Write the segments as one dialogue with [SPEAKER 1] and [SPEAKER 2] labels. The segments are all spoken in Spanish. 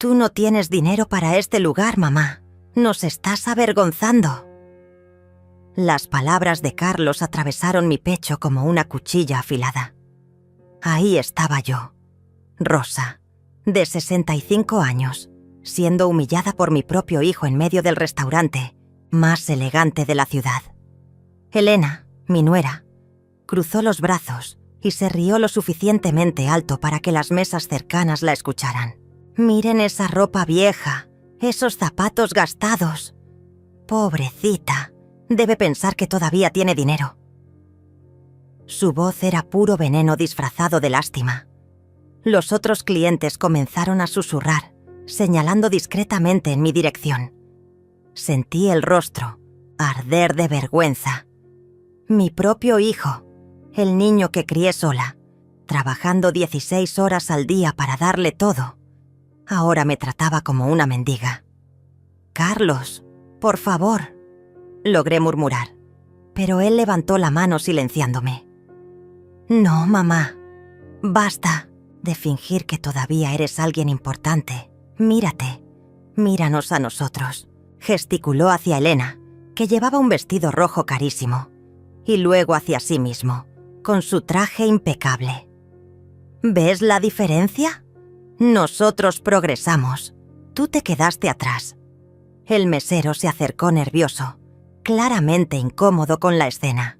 [SPEAKER 1] Tú no tienes dinero para este lugar, mamá. Nos estás avergonzando. Las palabras de Carlos atravesaron mi pecho como una cuchilla afilada. Ahí estaba yo, Rosa, de 65 años, siendo humillada por mi propio hijo en medio del restaurante más elegante de la ciudad. Elena, mi nuera, cruzó los brazos y se rió lo suficientemente alto para que las mesas cercanas la escucharan. Miren esa ropa vieja, esos zapatos gastados. Pobrecita, debe pensar que todavía tiene dinero. Su voz era puro veneno disfrazado de lástima. Los otros clientes comenzaron a susurrar, señalando discretamente en mi dirección. Sentí el rostro arder de vergüenza. Mi propio hijo, el niño que crié sola, trabajando 16 horas al día para darle todo, ahora me trataba como una mendiga. «Carlos, por favor», logré murmurar, pero él levantó la mano silenciándome. «No, mamá, basta de fingir que todavía eres alguien importante. Mírate, míranos a nosotros», gesticuló hacia Elena, que llevaba un vestido rojo carísimo, y luego hacia sí mismo, con su traje impecable. «¿Ves la diferencia? Nosotros progresamos. Tú te quedaste atrás». El mesero se acercó nervioso, claramente incómodo con la escena.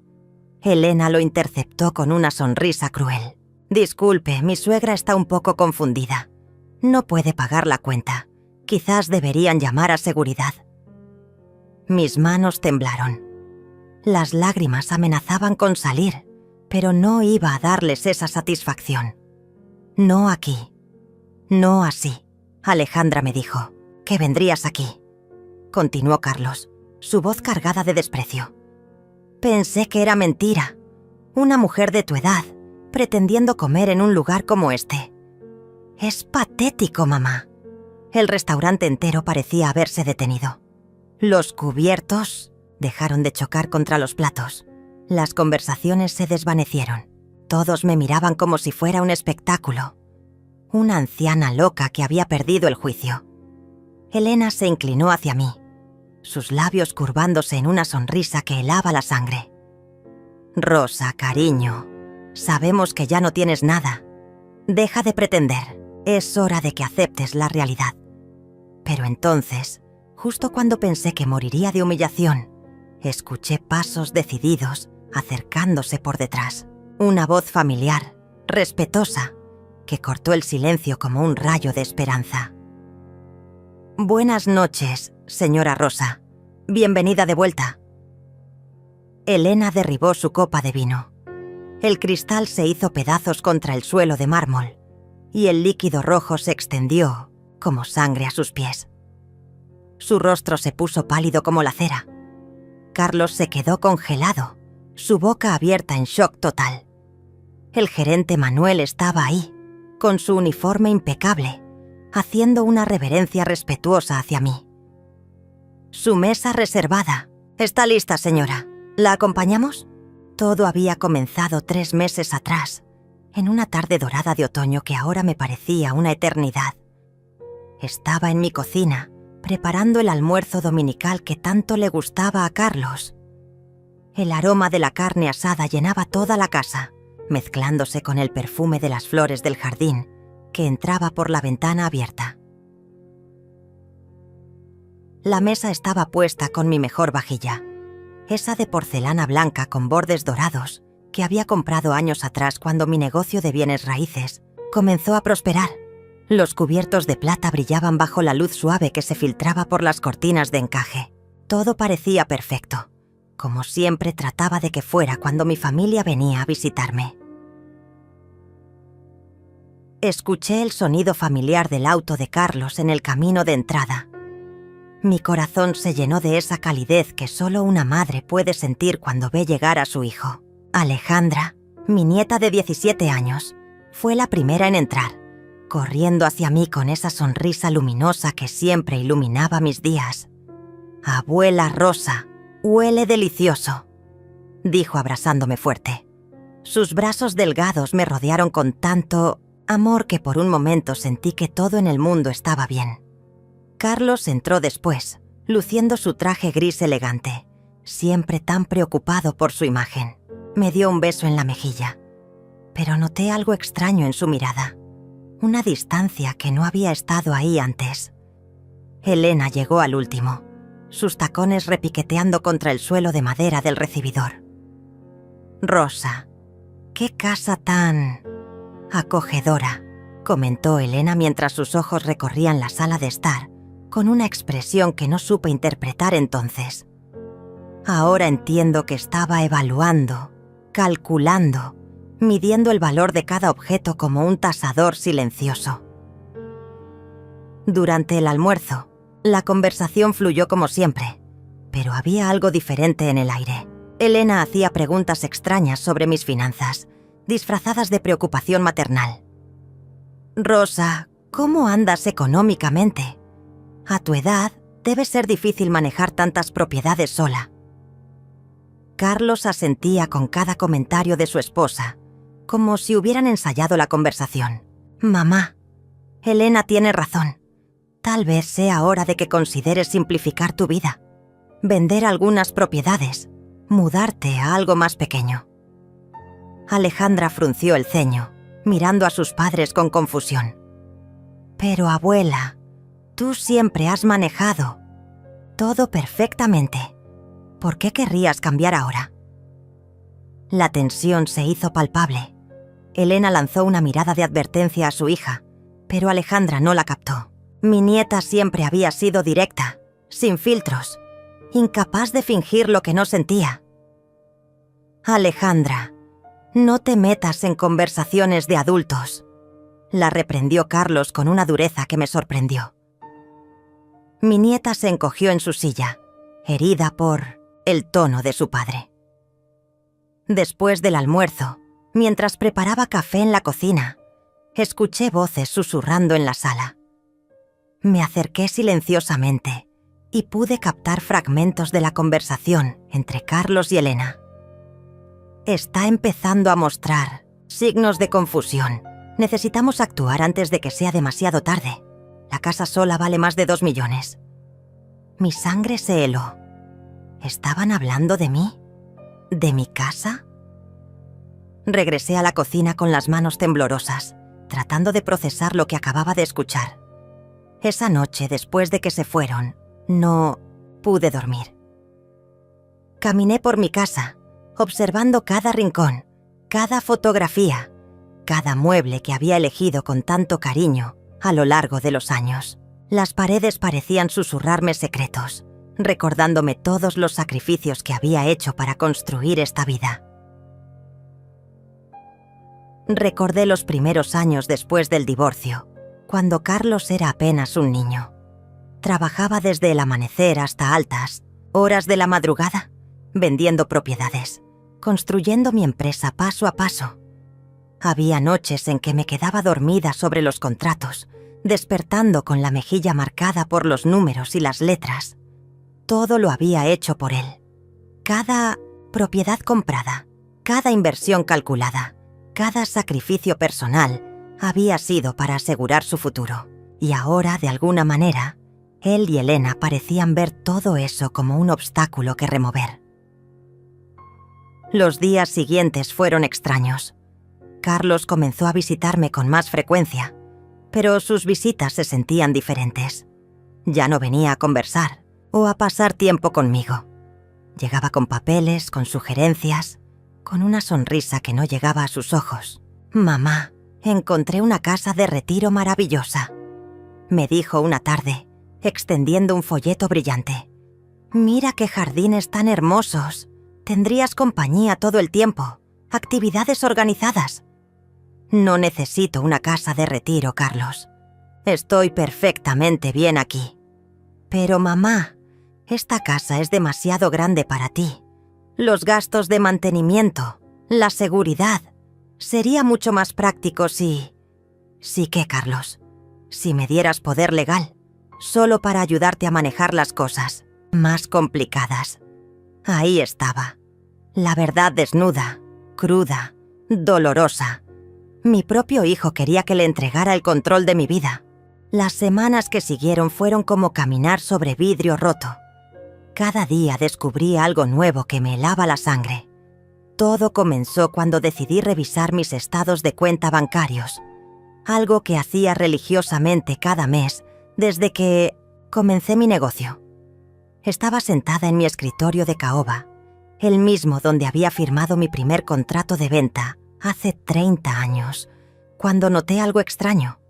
[SPEAKER 1] Elena lo interceptó con una sonrisa cruel. «Disculpe, mi suegra está un poco confundida. No puede pagar la cuenta. Quizás deberían llamar a seguridad». Mis manos temblaron. Las lágrimas amenazaban con salir, pero no iba a darles esa satisfacción. «No aquí. No así», Alejandra me dijo. «Que vendrías aquí», continuó Carlos, su voz cargada de desprecio. «Pensé que era mentira. Una mujer de tu edad, pretendiendo comer en un lugar como este. Es patético, mamá». El restaurante entero parecía haberse detenido. Los cubiertos dejaron de chocar contra los platos. Las conversaciones se desvanecieron. Todos me miraban como si fuera un espectáculo. Una anciana loca que había perdido el juicio. Elena se inclinó hacia mí, sus labios curvándose en una sonrisa que helaba la sangre. «Rosa, cariño, sabemos que ya no tienes nada. Deja de pretender. Es hora de que aceptes la realidad». Pero entonces, justo cuando pensé que moriría de humillación, escuché pasos decididos acercándose por detrás. Una voz familiar, respetuosa, que cortó el silencio como un rayo de esperanza. «Buenas noches, señora Rosa. Bienvenida de vuelta». Elena derribó su copa de vino. El cristal se hizo pedazos contra el suelo de mármol y el líquido rojo se extendió como sangre a sus pies. Su rostro se puso pálido como la cera. Carlos se quedó congelado, su boca abierta en shock total. El gerente Manuel estaba ahí, con su uniforme impecable, haciendo una reverencia respetuosa hacia mí. «Su mesa reservada. Está lista, señora. ¿La acompañamos?» Todo había comenzado 3 meses atrás, en una tarde dorada de otoño que ahora me parecía una eternidad. Estaba en mi cocina, preparando el almuerzo dominical que tanto le gustaba a Carlos. El aroma de la carne asada llenaba toda la casa, mezclándose con el perfume de las flores del jardín que entraba por la ventana abierta. La mesa estaba puesta con mi mejor vajilla, esa de porcelana blanca con bordes dorados que había comprado años atrás cuando mi negocio de bienes raíces comenzó a prosperar. Los cubiertos de plata brillaban bajo la luz suave que se filtraba por las cortinas de encaje. Todo parecía perfecto, como siempre trataba de que fuera cuando mi familia venía a visitarme. Escuché el sonido familiar del auto de Carlos en el camino de entrada. Mi corazón se llenó de esa calidez que solo una madre puede sentir cuando ve llegar a su hijo. Alejandra, mi nieta de 17 años, fue la primera en entrar, corriendo hacia mí con esa sonrisa luminosa que siempre iluminaba mis días. «Abuela Rosa, huele delicioso», dijo abrazándome fuerte. Sus brazos delgados me rodearon con tanto Amor que por un momento sentí que todo en el mundo estaba bien. Carlos entró después, luciendo su traje gris elegante, siempre tan preocupado por su imagen. Me dio un beso en la mejilla, pero noté algo extraño en su mirada, una distancia que no había estado ahí antes. Elena llegó al último, sus tacones repiqueteando contra el suelo de madera del recibidor. «Rosa, qué casa tan acogedora», comentó Elena mientras sus ojos recorrían la sala de estar, con una expresión que no supe interpretar entonces. Ahora entiendo que estaba evaluando, calculando, midiendo el valor de cada objeto como un tasador silencioso. Durante el almuerzo, la conversación fluyó como siempre, pero había algo diferente en el aire. Elena hacía preguntas extrañas sobre mis finanzas, disfrazadas de preocupación maternal. «Rosa, ¿cómo andas económicamente? A tu edad, debe ser difícil manejar tantas propiedades sola». Carlos asentía con cada comentario de su esposa, como si hubieran ensayado la conversación. «Mamá, Elena tiene razón. Tal vez sea hora de que consideres simplificar tu vida, vender algunas propiedades, mudarte a algo más pequeño». Alejandra frunció el ceño, mirando a sus padres con confusión. «Pero abuela, tú siempre has manejado todo perfectamente. ¿Por qué querrías cambiar ahora?». La tensión se hizo palpable. Elena lanzó una mirada de advertencia a su hija, pero Alejandra no la captó. Mi nieta siempre había sido directa, sin filtros, incapaz de fingir lo que no sentía. «Alejandra, no te metas en conversaciones de adultos», la reprendió Carlos con una dureza que me sorprendió. Mi nieta se encogió en su silla, herida por el tono de su padre. Después del almuerzo, mientras preparaba café en la cocina, escuché voces susurrando en la sala. Me acerqué silenciosamente y pude captar fragmentos de la conversación entre Carlos y Elena. «Está empezando a mostrar signos de confusión. Necesitamos actuar antes de que sea demasiado tarde. La casa sola vale más de 2 millones». Mi sangre se heló. ¿Estaban hablando de mí? ¿De mi casa? Regresé a la cocina con las manos temblorosas, tratando de procesar lo que acababa de escuchar. Esa noche, después de que se fueron, no pude dormir. Caminé por mi casa, observando cada rincón, cada fotografía, cada mueble que había elegido con tanto cariño a lo largo de los años. Las paredes parecían susurrarme secretos, recordándome todos los sacrificios que había hecho para construir esta vida. Recordé los primeros años después del divorcio, cuando Carlos era apenas un niño. Trabajaba desde el amanecer hasta altas horas de la madrugada, vendiendo propiedades, construyendo mi empresa paso a paso. Había noches en que me quedaba dormida sobre los contratos, despertando con la mejilla marcada por los números y las letras. Todo lo había hecho por él. Cada propiedad comprada, cada inversión calculada, cada sacrificio personal había sido para asegurar su futuro. Y ahora, de alguna manera, él y Elena parecían ver todo eso como un obstáculo que remover. Los días siguientes fueron extraños. Carlos comenzó a visitarme con más frecuencia, pero sus visitas se sentían diferentes. Ya no venía a conversar o a pasar tiempo conmigo. Llegaba con papeles, con sugerencias, con una sonrisa que no llegaba a sus ojos. «Mamá, encontré una casa de retiro maravillosa», me dijo una tarde, extendiendo un folleto brillante. «Mira qué jardines tan hermosos. Tendrías compañía todo el tiempo, actividades organizadas». «No necesito una casa de retiro, Carlos. Estoy perfectamente bien aquí». «Pero mamá, esta casa es demasiado grande para ti. Los gastos de mantenimiento, la seguridad. Sería mucho más práctico si...» «Sí que, Carlos, si me dieras poder legal, solo para ayudarte a manejar las cosas más complicadas». Ahí estaba, la verdad desnuda, cruda, dolorosa. Mi propio hijo quería que le entregara el control de mi vida. Las semanas que siguieron fueron como caminar sobre vidrio roto. Cada día descubrí algo nuevo que me helaba la sangre. Todo comenzó cuando decidí revisar mis estados de cuenta bancarios, algo que hacía religiosamente cada mes desde que comencé mi negocio. Estaba sentada en mi escritorio de caoba, el mismo donde había firmado mi primer contrato de venta hace 30 años, cuando noté algo extraño.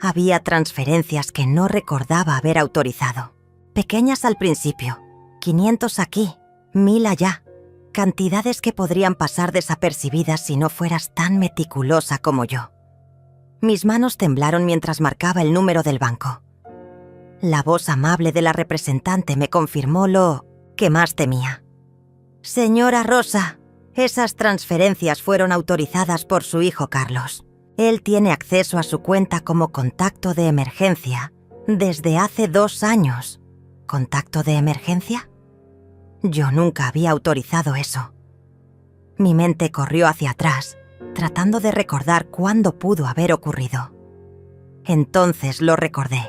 [SPEAKER 1] Había transferencias que no recordaba haber autorizado. Pequeñas al principio, 500 aquí, 1000 allá. Cantidades que podrían pasar desapercibidas si no fueras tan meticulosa como yo. Mis manos temblaron mientras marcaba el número del banco. La voz amable de la representante me confirmó lo que más temía. Señora Rosa, esas transferencias fueron autorizadas por su hijo Carlos. Él tiene acceso a su cuenta como contacto de emergencia desde hace 2 años. ¿Contacto de emergencia? Yo nunca había autorizado eso. Mi mente corrió hacia atrás, tratando de recordar cuándo pudo haber ocurrido. Entonces lo recordé.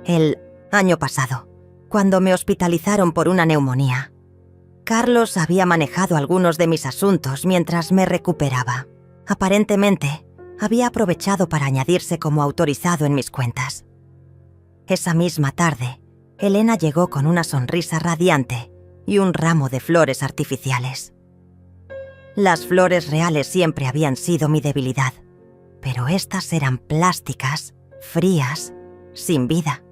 [SPEAKER 1] El año pasado, cuando me hospitalizaron por una neumonía. Carlos había manejado algunos de mis asuntos mientras me recuperaba. Aparentemente, había aprovechado para añadirse como autorizado en mis cuentas. Esa misma tarde, Elena llegó con una sonrisa radiante y un ramo de flores artificiales. Las flores reales siempre habían sido mi debilidad, pero estas eran plásticas, frías, sin vida,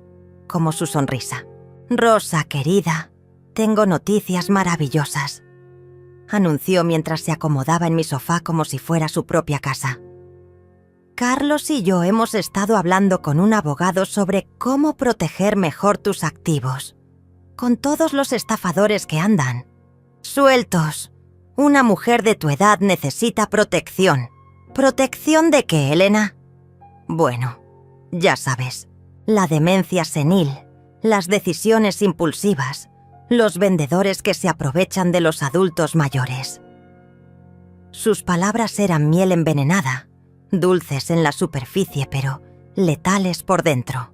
[SPEAKER 1] como su sonrisa. Rosa, querida, tengo noticias maravillosas, anunció mientras se acomodaba en mi sofá como si fuera su propia casa. Carlos y yo hemos estado hablando con un abogado sobre cómo proteger mejor tus activos, con todos los estafadores que andan sueltos. Una mujer de tu edad necesita protección. ¿Protección de qué, Elena? Bueno, ya sabes, la demencia senil, las decisiones impulsivas, los vendedores que se aprovechan de los adultos mayores. Sus palabras eran miel envenenada, dulces en la superficie, pero letales por dentro.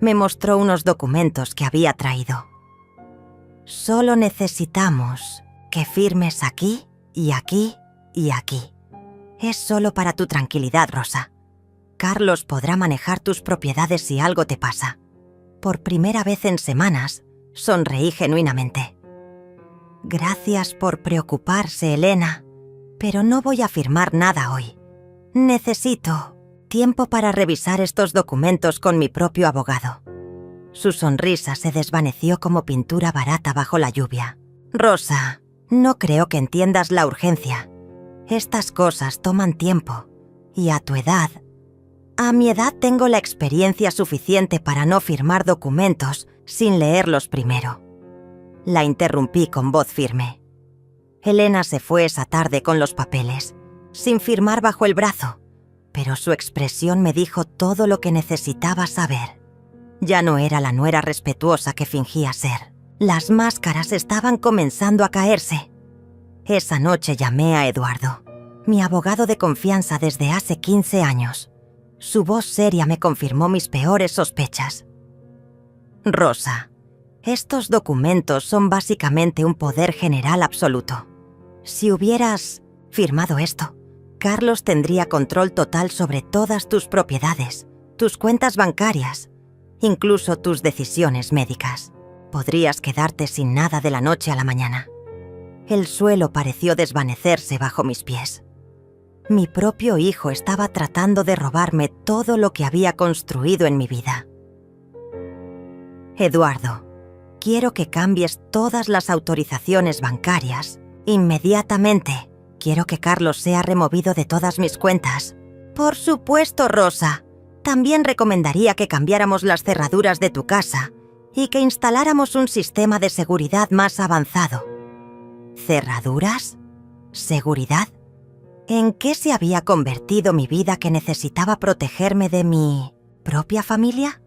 [SPEAKER 1] Me mostró unos documentos que había traído. Solo necesitamos que firmes aquí y aquí y aquí. Es solo para tu tranquilidad, Rosa. Carlos podrá manejar tus propiedades si algo te pasa. Por primera vez en semanas, sonreí genuinamente. Gracias por preocuparse, Elena, pero no voy a firmar nada hoy. Necesito tiempo para revisar estos documentos con mi propio abogado. Su sonrisa se desvaneció como pintura barata bajo la lluvia. Rosa, no creo que entiendas la urgencia. Estas cosas toman tiempo, y a tu edad... A mi edad tengo la experiencia suficiente para no firmar documentos sin leerlos primero. La interrumpí con voz firme. Elena se fue esa tarde con los papeles, sin firmar bajo el brazo, pero su expresión me dijo todo lo que necesitaba saber. Ya no era la nuera respetuosa que fingía ser. Las máscaras estaban comenzando a caerse. Esa noche llamé a Eduardo, mi abogado de confianza desde hace 15 años. Su voz seria me confirmó mis peores sospechas. Rosa, estos documentos son básicamente un poder general absoluto. Si hubieras firmado esto, Carlos tendría control total sobre todas tus propiedades, tus cuentas bancarias, incluso tus decisiones médicas. Podrías quedarte sin nada de la noche a la mañana. El suelo pareció desvanecerse bajo mis pies. Mi propio hijo estaba tratando de robarme todo lo que había construido en mi vida. Eduardo, quiero que cambies todas las autorizaciones bancarias. Inmediatamente. Quiero que Carlos sea removido de todas mis cuentas. Por supuesto, Rosa. También recomendaría que cambiáramos las cerraduras de tu casa y que instaláramos un sistema de seguridad más avanzado. ¿Cerraduras? ¿Seguridad? ¿En qué se había convertido mi vida que necesitaba protegerme de mi propia familia?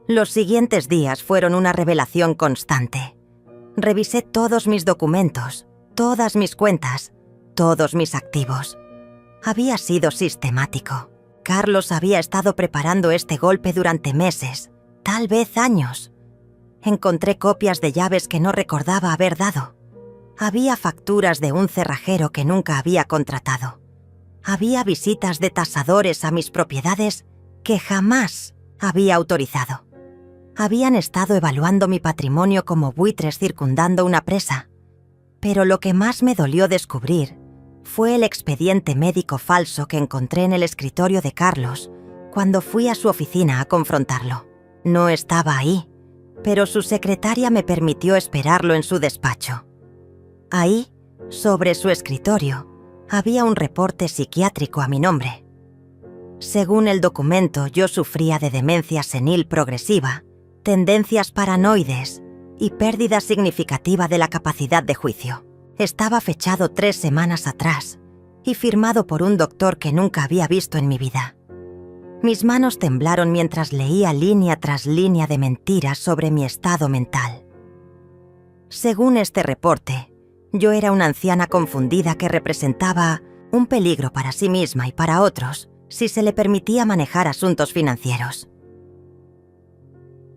[SPEAKER 1] Los siguientes días fueron una revelación constante. Revisé todos mis documentos, todas mis cuentas, todos mis activos. Había sido sistemático. Carlos había estado preparando este golpe durante meses, tal vez años. Encontré copias de llaves que no recordaba haber dado. Había facturas de un cerrajero que nunca había contratado. Había visitas de tasadores a mis propiedades que jamás había autorizado. Habían estado evaluando mi patrimonio como buitres circundando una presa. Pero lo que más me dolió descubrir fue el expediente médico falso que encontré en el escritorio de Carlos cuando fui a su oficina a confrontarlo. No estaba ahí, pero su secretaria me permitió esperarlo en su despacho. Ahí, sobre su escritorio, había un reporte psiquiátrico a mi nombre. Según el documento, yo sufría de demencia senil progresiva, tendencias paranoides y pérdida significativa de la capacidad de juicio. Estaba fechado 3 semanas atrás y firmado por un doctor que nunca había visto en mi vida. Mis manos temblaron mientras leía línea tras línea de mentiras sobre mi estado mental. Según este reporte, yo era una anciana confundida que representaba un peligro para sí misma y para otros si se le permitía manejar asuntos financieros.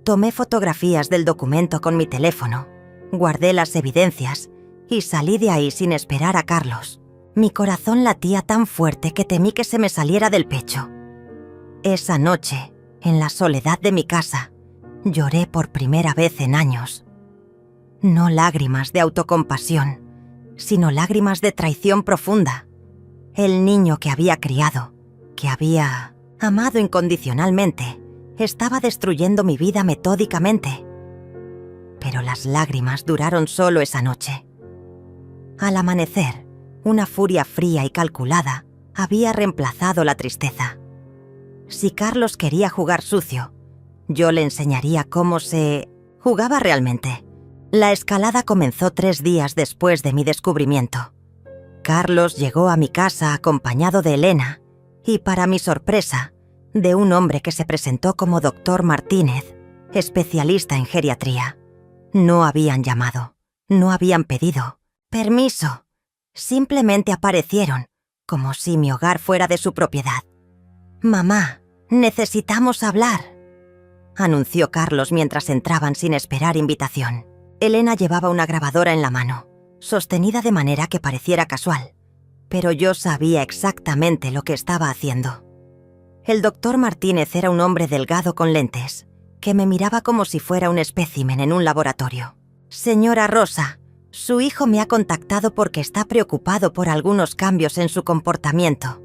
[SPEAKER 1] Tomé fotografías del documento con mi teléfono, guardé las evidencias y salí de ahí sin esperar a Carlos. Mi corazón latía tan fuerte que temí que se me saliera del pecho. Esa noche, en la soledad de mi casa, lloré por primera vez en años. No lágrimas de autocompasión, sino lágrimas de traición profunda. El niño que había criado, que había amado incondicionalmente, estaba destruyendo mi vida metódicamente. Pero las lágrimas duraron solo esa noche. Al amanecer, una furia fría y calculada había reemplazado la tristeza. Si Carlos quería jugar sucio, yo le enseñaría cómo se jugaba realmente. La escalada comenzó 3 días después de mi descubrimiento. Carlos llegó a mi casa acompañado de Elena y, para mi sorpresa, de un hombre que se presentó como Dr. Martínez, especialista en geriatría. No habían llamado, no habían pedido permiso. Simplemente aparecieron, como si mi hogar fuera de su propiedad. «Mamá, necesitamos hablar», anunció Carlos mientras entraban sin esperar invitación. Elena llevaba una grabadora en la mano, sostenida de manera que pareciera casual, pero yo sabía exactamente lo que estaba haciendo. El doctor Martínez era un hombre delgado con lentes, que me miraba como si fuera un espécimen en un laboratorio. «Señora Rosa, su hijo me ha contactado porque está preocupado por algunos cambios en su comportamiento».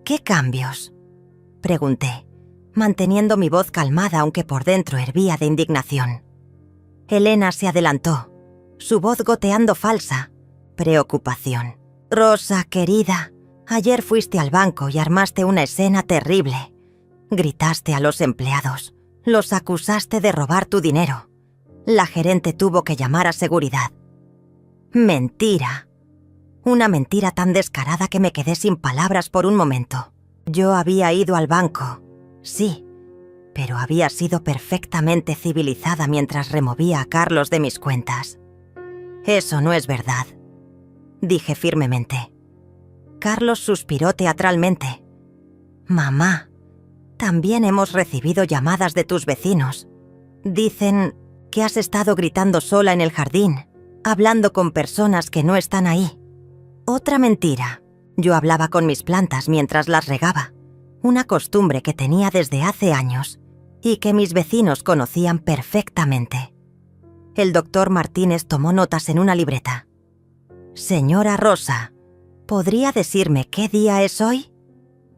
[SPEAKER 1] «¿Qué cambios?», pregunté, manteniendo mi voz calmada aunque por dentro hervía de indignación. Elena se adelantó, su voz goteando falsa. Preocupación. «Rosa, querida, ayer fuiste al banco y armaste una escena terrible. Gritaste a los empleados, los acusaste de robar tu dinero. La gerente tuvo que llamar a seguridad». «Mentira». Una mentira tan descarada que me quedé sin palabras por un momento. Yo había ido al banco, sí, pero había sido perfectamente civilizada mientras removía a Carlos de mis cuentas. «Eso no es verdad», dije firmemente. Carlos suspiró teatralmente. «Mamá, también hemos recibido llamadas de tus vecinos. Dicen que has estado gritando sola en el jardín, hablando con personas que no están ahí». Otra mentira. Yo hablaba con mis plantas mientras las regaba, una costumbre que tenía desde hace años y que mis vecinos conocían perfectamente. El doctor Martínez tomó notas en una libreta. «Señora Rosa, ¿podría decirme qué día es hoy?»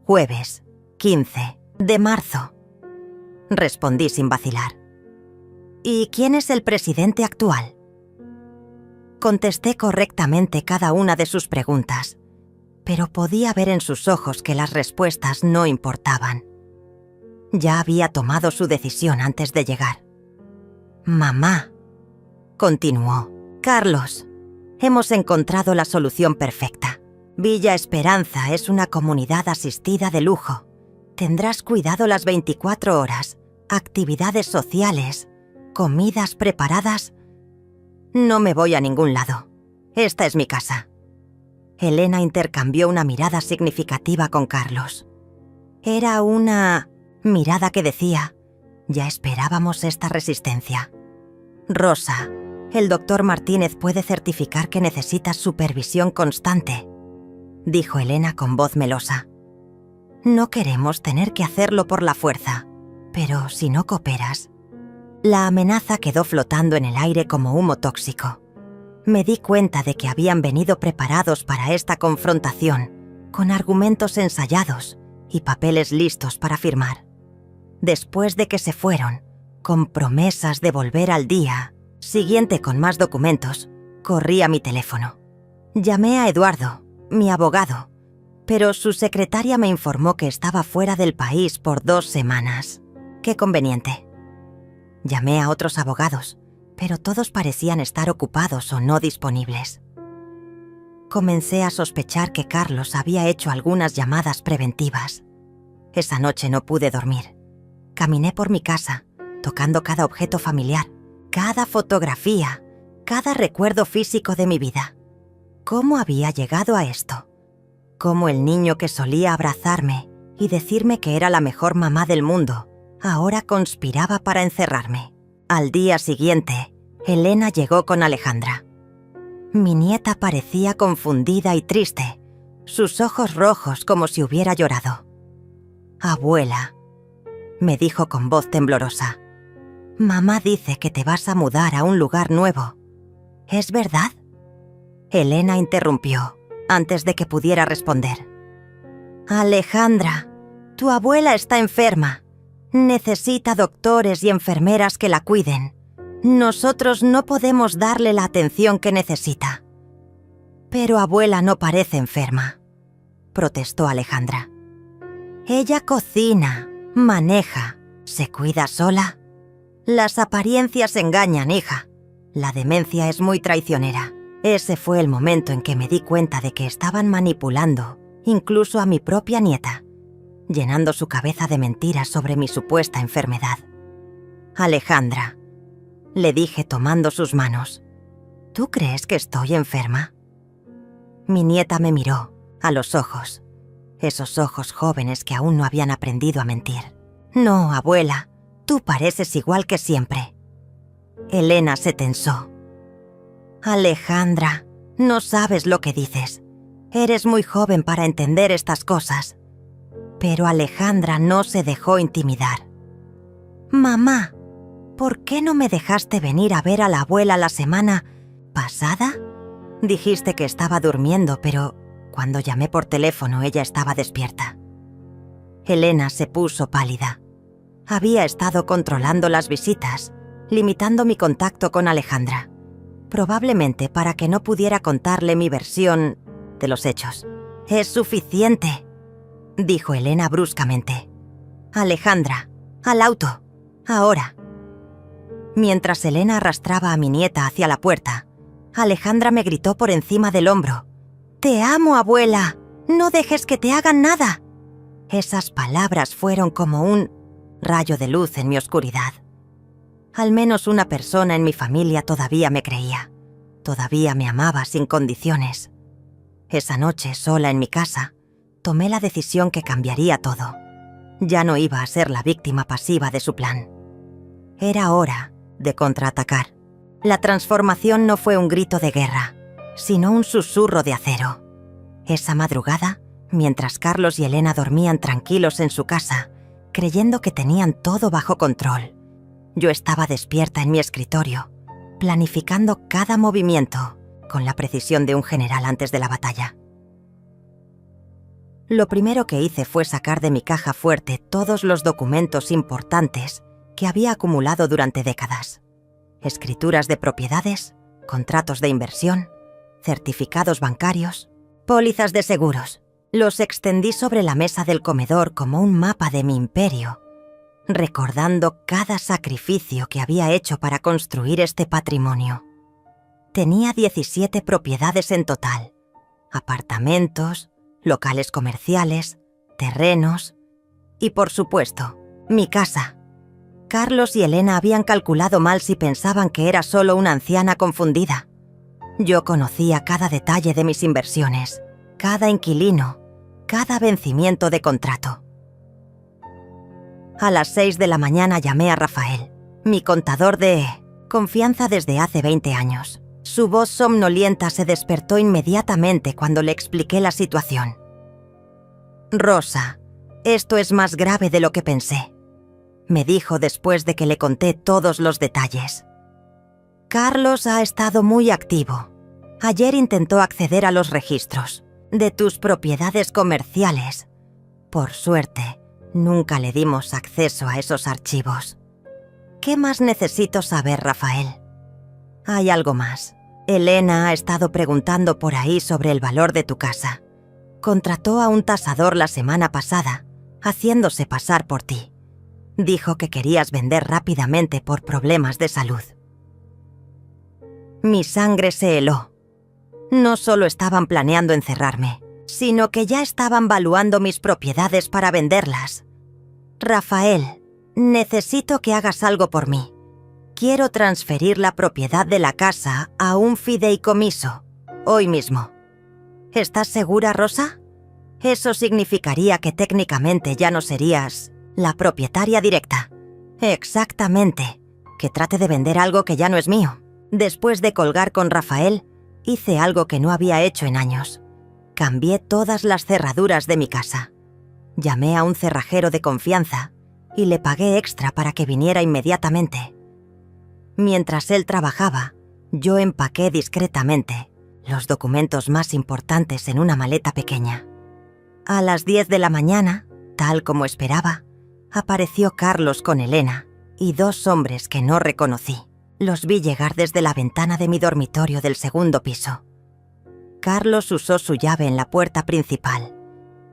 [SPEAKER 1] «Jueves, 15 de marzo», respondí sin vacilar. «¿Y quién es el presidente actual?» Contesté correctamente cada una de sus preguntas, pero podía ver en sus ojos que las respuestas no importaban. Ya había tomado su decisión antes de llegar. «Mamá», continuó, «Carlos, hemos encontrado la solución perfecta. Villa Esperanza es una comunidad asistida de lujo. Tendrás cuidado las 24 horas, actividades sociales, comidas preparadas. No me voy a ningún lado. Esta es mi casa». Elena intercambió una mirada significativa con Carlos. Era una mirada que decía: ya esperábamos esta resistencia. Rosa, el doctor Martínez puede certificar que necesitas supervisión constante, dijo Elena con voz melosa. No queremos tener que hacerlo por la fuerza, pero si no cooperas. La amenaza quedó flotando en el aire como humo tóxico. Me di cuenta de que habían venido preparados para esta confrontación, con argumentos ensayados y papeles listos para firmar. Después de que se fueron, con promesas de volver al día siguiente con más documentos, corrí a mi teléfono. Llamé a Eduardo, mi abogado, pero su secretaria me informó que estaba fuera del país por 2 semanas. Qué conveniente. Llamé a otros abogados, pero todos parecían estar ocupados o no disponibles. Comencé a sospechar que Carlos había hecho algunas llamadas preventivas. Esa noche no pude dormir. Caminé por mi casa, tocando cada objeto familiar, cada fotografía, cada recuerdo físico de mi vida. ¿Cómo había llegado a esto? Cómo el niño que solía abrazarme y decirme que era la mejor mamá del mundo, ahora conspiraba para encerrarme. Al día siguiente, Elena llegó con Alejandra. Mi nieta parecía confundida y triste, sus ojos rojos como si hubiera llorado. «Abuela», me dijo con voz temblorosa, «mamá dice que te vas a mudar a un lugar nuevo. ¿Es verdad?». Elena interrumpió antes de que pudiera responder. «Alejandra, tu abuela está enferma. Necesita doctores y enfermeras que la cuiden. Nosotros no podemos darle la atención que necesita». «Pero abuela no parece enferma», protestó Alejandra. «Ella cocina, maneja, se cuida sola. Las apariencias engañan, hija. La demencia es muy traicionera». Ese fue el momento en que me di cuenta de que estaban manipulando, incluso a mi propia nieta, llenando su cabeza de mentiras sobre mi supuesta enfermedad. «Alejandra», le dije tomando sus manos, «¿tú crees que estoy enferma?». Mi nieta me miró, a los ojos, esos ojos jóvenes que aún no habían aprendido a mentir. «No, abuela, tú pareces igual que siempre». Elena se tensó. «Alejandra, no sabes lo que dices. Eres muy joven para entender estas cosas». Pero Alejandra no se dejó intimidar. «Mamá, ¿por qué no me dejaste venir a ver a la abuela la semana pasada? Dijiste que estaba durmiendo, pero cuando llamé por teléfono ella estaba despierta». Elena se puso pálida. Había estado controlando las visitas, limitando mi contacto con Alejandra, probablemente para que no pudiera contarle mi versión de los hechos. «Es suficiente», dijo Elena bruscamente. «Alejandra, al auto, ahora». Mientras Elena arrastraba a mi nieta hacia la puerta, Alejandra me gritó por encima del hombro: «Te amo, abuela, no dejes que te hagan nada». Esas palabras fueron como un rayo de luz en mi oscuridad. Al menos una persona en mi familia todavía me creía, todavía me amaba sin condiciones. Esa noche, sola en mi casa, tomé la decisión que cambiaría todo. Ya no iba a ser la víctima pasiva de su plan. Era hora de contraatacar. La transformación no fue un grito de guerra, sino un susurro de acero. Esa madrugada, mientras Carlos y Elena dormían tranquilos en su casa, creyendo que tenían todo bajo control, yo estaba despierta en mi escritorio, planificando cada movimiento con la precisión de un general antes de la batalla. Lo primero que hice fue sacar de mi caja fuerte todos los documentos importantes que había acumulado durante décadas. Escrituras de propiedades, contratos de inversión, certificados bancarios, pólizas de seguros. Los extendí sobre la mesa del comedor como un mapa de mi imperio, recordando cada sacrificio que había hecho para construir este patrimonio. Tenía 17 propiedades en total: apartamentos, locales comerciales, terrenos y, por supuesto, mi casa. Carlos y Elena habían calculado mal si pensaban que era solo una anciana confundida. Yo conocía cada detalle de mis inversiones, cada inquilino, cada vencimiento de contrato. A las 6 de la mañana llamé a Rafael, mi contador de confianza desde hace 20 años. Su voz somnolienta se despertó inmediatamente cuando le expliqué la situación. «Rosa, esto es más grave de lo que pensé», me dijo después de que le conté todos los detalles. «Carlos ha estado muy activo. Ayer intentó acceder a los registros de tus propiedades comerciales. Por suerte, nunca le dimos acceso a esos archivos. ¿Qué más necesito saber, Rafael? Hay algo más. Elena ha estado preguntando por ahí sobre el valor de tu casa. Contrató a un tasador la semana pasada, haciéndose pasar por ti. Dijo que querías vender rápidamente por problemas de salud». Mi sangre se heló. No solo estaban planeando encerrarme, sino que ya estaban valuando mis propiedades para venderlas. «Rafael, necesito que hagas algo por mí. Quiero transferir la propiedad de la casa a un fideicomiso, hoy mismo. ¿Estás segura, Rosa? Eso significaría que técnicamente ya no serías la propietaria directa». «Exactamente. Que trate de vender algo que ya no es mío». Después de colgar con Rafael, hice algo que no había hecho en años. Cambié todas las cerraduras de mi casa. Llamé a un cerrajero de confianza y le pagué extra para que viniera inmediatamente. Mientras él trabajaba, yo empaqué discretamente los documentos más importantes en una maleta pequeña. A las 10 de la mañana, tal como esperaba, apareció Carlos con Elena y 2 hombres que no reconocí. Los vi llegar desde la ventana de mi dormitorio del segundo piso. Carlos usó su llave en la puerta principal,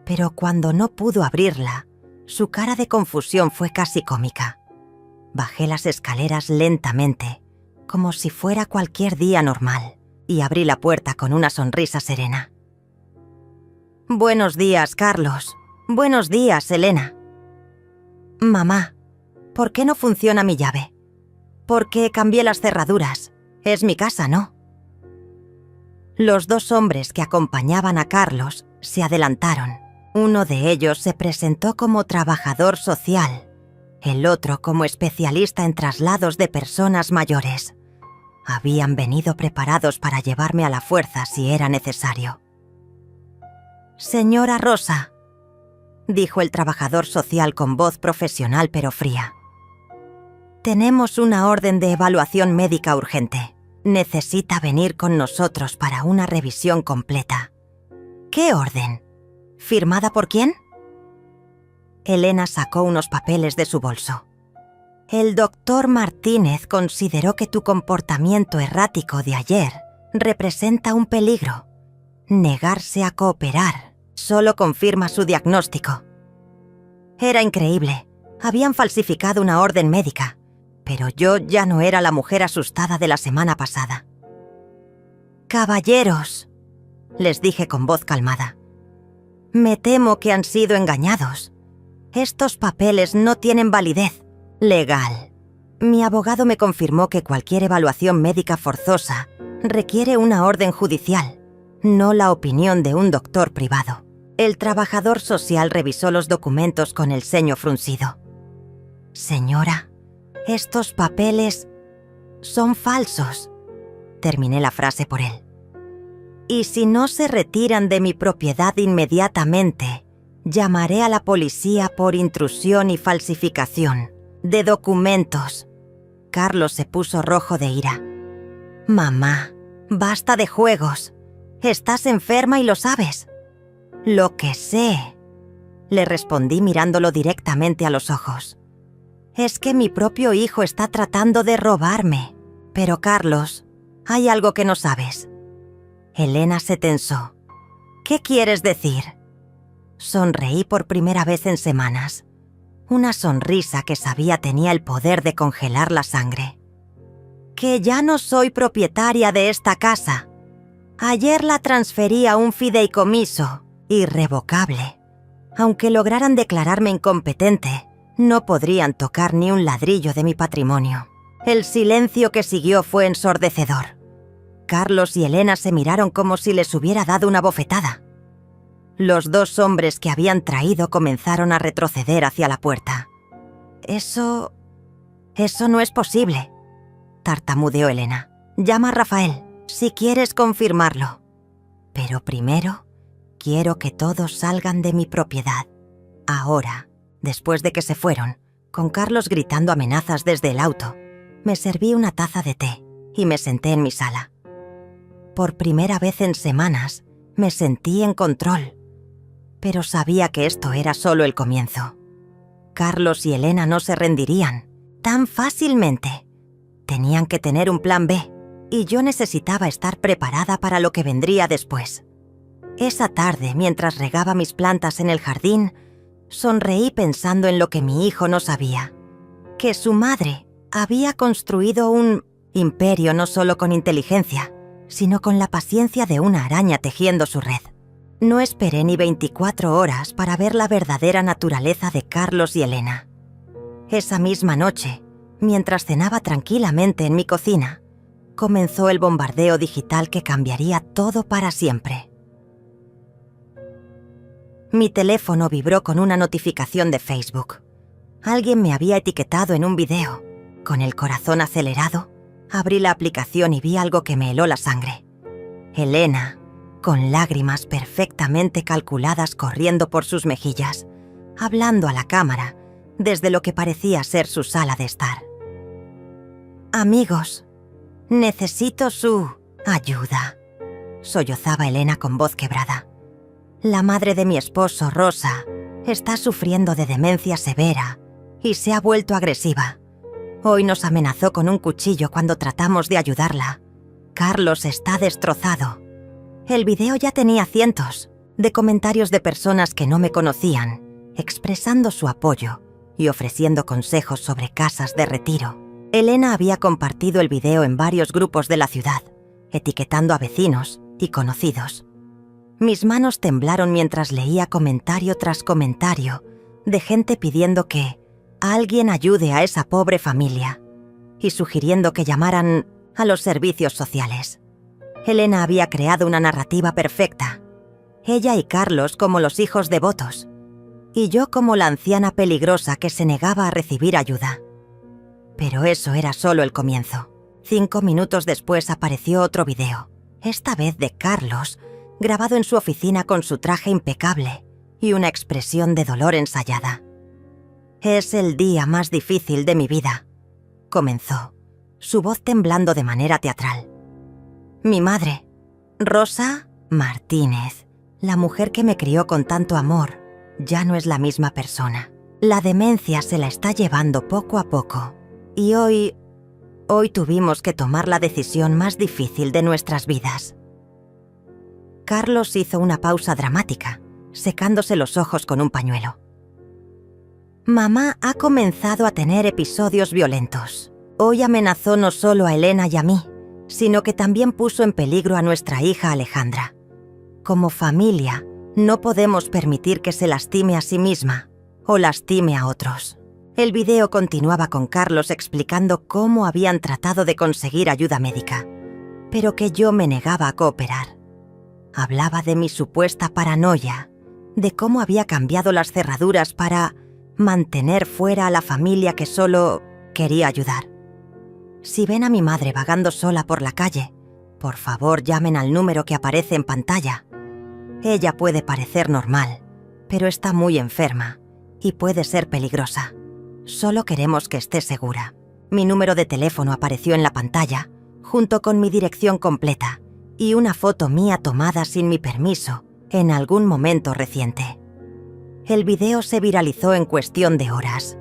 [SPEAKER 1] pero cuando no pudo abrirla, su cara de confusión fue casi cómica. Bajé las escaleras lentamente, como si fuera cualquier día normal, y abrí la puerta con una sonrisa serena. «Buenos días, Carlos. Buenos días, Elena». «Mamá, ¿por qué no funciona mi llave?» «Porque cambié las cerraduras. Es mi casa, ¿no?». Los 2 hombres que acompañaban a Carlos se adelantaron. Uno de ellos se presentó como trabajador social, el otro como especialista en traslados de personas mayores. Habían venido preparados para llevarme a la fuerza si era necesario. «Señora Rosa», dijo el trabajador social con voz profesional pero fría. «Tenemos una orden de evaluación médica urgente. Necesita venir con nosotros para una revisión completa». «¿Qué orden? ¿Firmada por quién?». Elena sacó unos papeles de su bolso. «El doctor Martínez consideró que tu comportamiento errático de ayer representa un peligro. Negarse a cooperar solo confirma su diagnóstico». Era increíble. Habían falsificado una orden médica. Pero yo ya no era la mujer asustada de la semana pasada. «Caballeros», les dije con voz calmada, «me temo que han sido engañados. Estos papeles no tienen validez legal. Mi abogado me confirmó que cualquier evaluación médica forzosa requiere una orden judicial, no la opinión de un doctor privado». El trabajador social revisó los documentos con el ceño fruncido. «Señora, estos papeles son falsos», terminé la frase por él. «Y si no se retiran de mi propiedad inmediatamente, llamaré a la policía por intrusión y falsificación de documentos». Carlos se puso rojo de ira. «Mamá, basta de juegos. Estás enferma y lo sabes». «Lo que sé», le respondí mirándolo directamente a los ojos, «es que mi propio hijo está tratando de robarme. Pero, Carlos, hay algo que no sabes». Elena se tensó. «¿Qué quieres decir?». Sonreí por primera vez en semanas. Una sonrisa que sabía tenía el poder de congelar la sangre. «Que ya no soy propietaria de esta casa. Ayer la transferí a un fideicomiso irrevocable. Aunque lograran declararme incompetente, no podrían tocar ni un ladrillo de mi patrimonio». El silencio que siguió fue ensordecedor. Carlos y Elena se miraron como si les hubiera dado una bofetada. Los 2 hombres que habían traído comenzaron a retroceder hacia la puerta. Eso no es posible, tartamudeó Elena. Llama a Rafael, si quieres confirmarlo. Pero primero, quiero que todos salgan de mi propiedad. Ahora, después de que se fueron, con Carlos gritando amenazas desde el auto, me serví una taza de té y me senté en mi sala. Por primera vez en semanas, me sentí en control. Pero sabía que esto era solo el comienzo. Carlos y Elena no se rendirían tan fácilmente. Tenían que tener un plan B, y yo necesitaba estar preparada para lo que vendría después. Esa tarde, mientras regaba mis plantas en el jardín, sonreí pensando en lo que mi hijo no sabía, que su madre había construido un imperio no solo con inteligencia, sino con la paciencia de una araña tejiendo su red. No esperé ni 24 horas para ver la verdadera naturaleza de Carlos y Elena. Esa misma noche, mientras cenaba tranquilamente en mi cocina, comenzó el bombardeo digital que cambiaría todo para siempre. Mi teléfono vibró con una notificación de Facebook. Alguien me había etiquetado en un video. Con el corazón acelerado, abrí la aplicación y vi algo que me heló la sangre. Elena, con lágrimas perfectamente calculadas corriendo por sus mejillas, hablando a la cámara desde lo que parecía ser su sala de estar. «Amigos, necesito su ayuda», sollozaba Elena con voz quebrada. «La madre de mi esposo, Rosa, está sufriendo de demencia severa y se ha vuelto agresiva. Hoy nos amenazó con un cuchillo cuando tratamos de ayudarla. Carlos está destrozado». El video ya tenía cientos de comentarios de personas que no me conocían, expresando su apoyo y ofreciendo consejos sobre casas de retiro. Elena había compartido el video en varios grupos de la ciudad, etiquetando a vecinos y conocidos. Mis manos temblaron mientras leía comentario tras comentario de gente pidiendo que alguien ayude a esa pobre familia y sugiriendo que llamaran a los servicios sociales. Elena había creado una narrativa perfecta. Ella y Carlos como los hijos devotos, y yo como la anciana peligrosa que se negaba a recibir ayuda. Pero eso era solo el comienzo. 5 minutos después apareció otro video, esta vez de Carlos, grabado en su oficina con su traje impecable y una expresión de dolor ensayada. «Es el día más difícil de mi vida», comenzó, su voz temblando de manera teatral. «Mi madre, Rosa Martínez, la mujer que me crió con tanto amor, ya no es la misma persona. La demencia se la está llevando poco a poco. Y hoy tuvimos que tomar la decisión más difícil de nuestras vidas». Carlos hizo una pausa dramática, secándose los ojos con un pañuelo. «Mamá ha comenzado a tener episodios violentos. Hoy amenazó no solo a Elena y a mí, sino que también puso en peligro a nuestra hija Alejandra. Como familia, no podemos permitir que se lastime a sí misma o lastime a otros». El video continuaba con Carlos explicando cómo habían tratado de conseguir ayuda médica, pero que yo me negaba a cooperar. Hablaba de mi supuesta paranoia, de cómo había cambiado las cerraduras para mantener fuera a la familia que solo quería ayudar. «Si ven a mi madre vagando sola por la calle, por favor llamen al número que aparece en pantalla. Ella puede parecer normal, pero está muy enferma y puede ser peligrosa. Solo queremos que esté segura». Mi número de teléfono apareció en la pantalla, junto con mi dirección completa y una foto mía tomada sin mi permiso en algún momento reciente. El video se viralizó en cuestión de horas.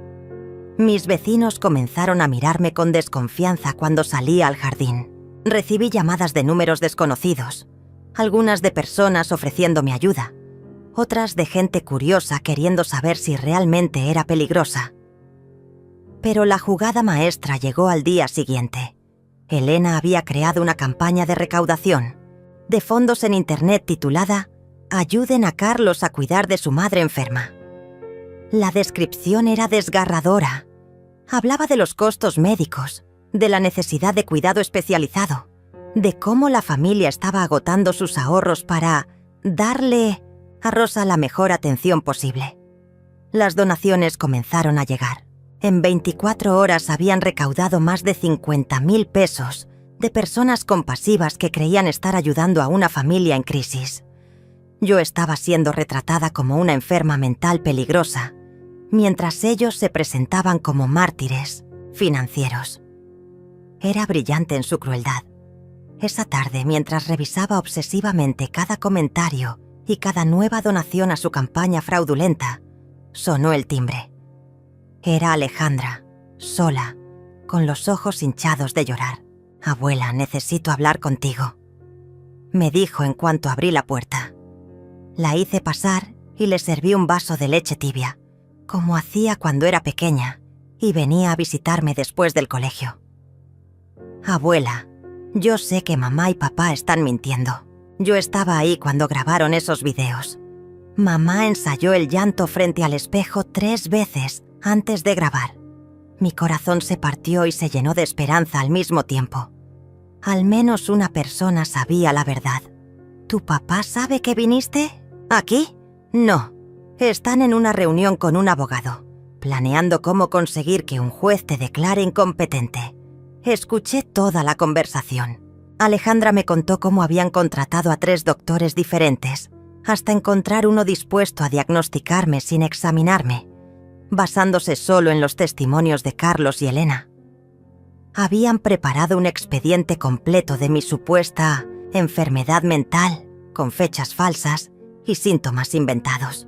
[SPEAKER 1] Mis vecinos comenzaron a mirarme con desconfianza cuando salía al jardín. Recibí llamadas de números desconocidos, algunas de personas ofreciéndome ayuda, otras de gente curiosa queriendo saber si realmente era peligrosa. Pero la jugada maestra llegó al día siguiente. Elena había creado una campaña de recaudación de fondos en Internet titulada «Ayuden a Carlos a cuidar de su madre enferma». La descripción era desgarradora. Hablaba de los costos médicos, de la necesidad de cuidado especializado, de cómo la familia estaba agotando sus ahorros para darle a Rosa la mejor atención posible. Las donaciones comenzaron a llegar. En 24 horas habían recaudado más de 50.000 pesos de personas compasivas que creían estar ayudando a una familia en crisis. Yo estaba siendo retratada como una enferma mental peligrosa, mientras ellos se presentaban como mártires financieros. Era brillante en su crueldad. Esa tarde, mientras revisaba obsesivamente cada comentario y cada nueva donación a su campaña fraudulenta, sonó el timbre. Era Alejandra, sola, con los ojos hinchados de llorar. «Abuela, necesito hablar contigo», me dijo en cuanto abrí la puerta. La hice pasar y le serví un vaso de leche tibia, como hacía cuando era pequeña y venía a visitarme después del colegio. «Abuela, yo sé que mamá y papá están mintiendo. Yo estaba ahí cuando grabaron esos videos. Mamá ensayó el llanto frente al espejo 3 veces antes de grabar. Mi corazón se partió y se llenó de esperanza al mismo tiempo. Al menos una persona sabía la verdad. ¿Tu papá sabe que viniste? ¿Aquí? No. Están en una reunión con un abogado, planeando cómo conseguir que un juez te declare incompetente. Escuché toda la conversación. Alejandra me contó cómo habían contratado a 3 doctores diferentes, hasta encontrar uno dispuesto a diagnosticarme sin examinarme, basándose solo en los testimonios de Carlos y Elena. Habían preparado un expediente completo de mi supuesta enfermedad mental, con fechas falsas y síntomas inventados.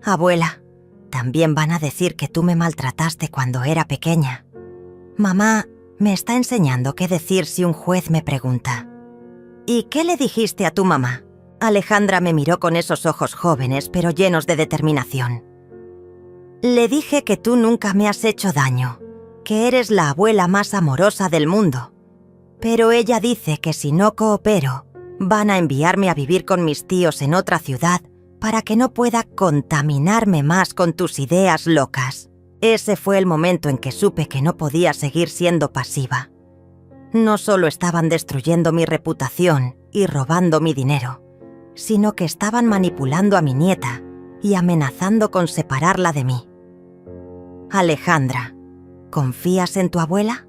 [SPEAKER 1] Abuela, también van a decir que tú me maltrataste cuando era pequeña. Mamá me está enseñando qué decir si un juez me pregunta. ¿Y qué le dijiste a tu mamá? Alejandra me miró con esos ojos jóvenes pero llenos de determinación. Le dije que tú nunca me has hecho daño, que eres la abuela más amorosa del mundo. Pero ella dice que si no coopero, van a enviarme a vivir con mis tíos en otra ciudad para que no pueda contaminarme más con tus ideas locas. Ese fue el momento en que supe que no podía seguir siendo pasiva. No solo estaban destruyendo mi reputación y robando mi dinero, sino que estaban manipulando a mi nieta y amenazando con separarla de mí. Alejandra, ¿confías en tu abuela?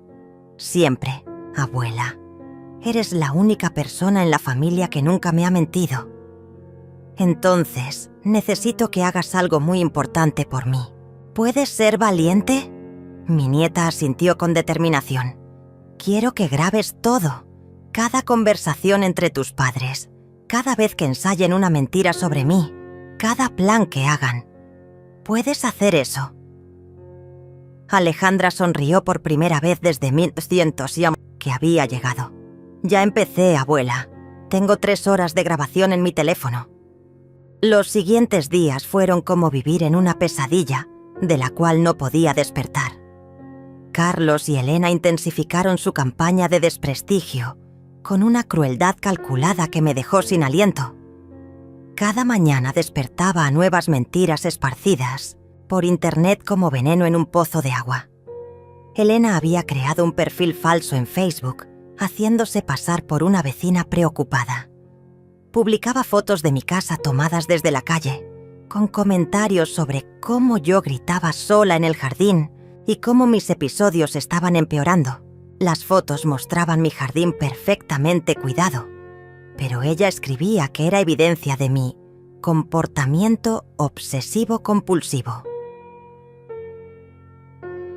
[SPEAKER 1] Siempre, abuela. Eres la única persona en la familia que nunca me ha mentido. Entonces, necesito que hagas algo muy importante por mí. ¿Puedes ser valiente? Mi nieta asintió con determinación. Quiero que grabes todo, cada conversación entre tus padres, cada vez que ensayen una mentira sobre mí, cada plan que hagan. ¿Puedes hacer eso? Alejandra sonrió por primera vez desde 1900 que había llegado. Ya empecé, abuela. Tengo 3 horas de grabación en mi teléfono. Los siguientes días fueron como vivir en una pesadilla de la cual no podía despertar. Carlos y Elena intensificaron su campaña de desprestigio con una crueldad calculada que me dejó sin aliento. Cada mañana despertaba a nuevas mentiras esparcidas por internet como veneno en un pozo de agua. Elena había creado un perfil falso en Facebook, haciéndose pasar por una vecina preocupada. Publicaba fotos de mi casa tomadas desde la calle, con comentarios sobre cómo yo gritaba sola en el jardín y cómo mis episodios estaban empeorando. Las fotos mostraban mi jardín perfectamente cuidado, pero ella escribía que era evidencia de mi comportamiento obsesivo-compulsivo.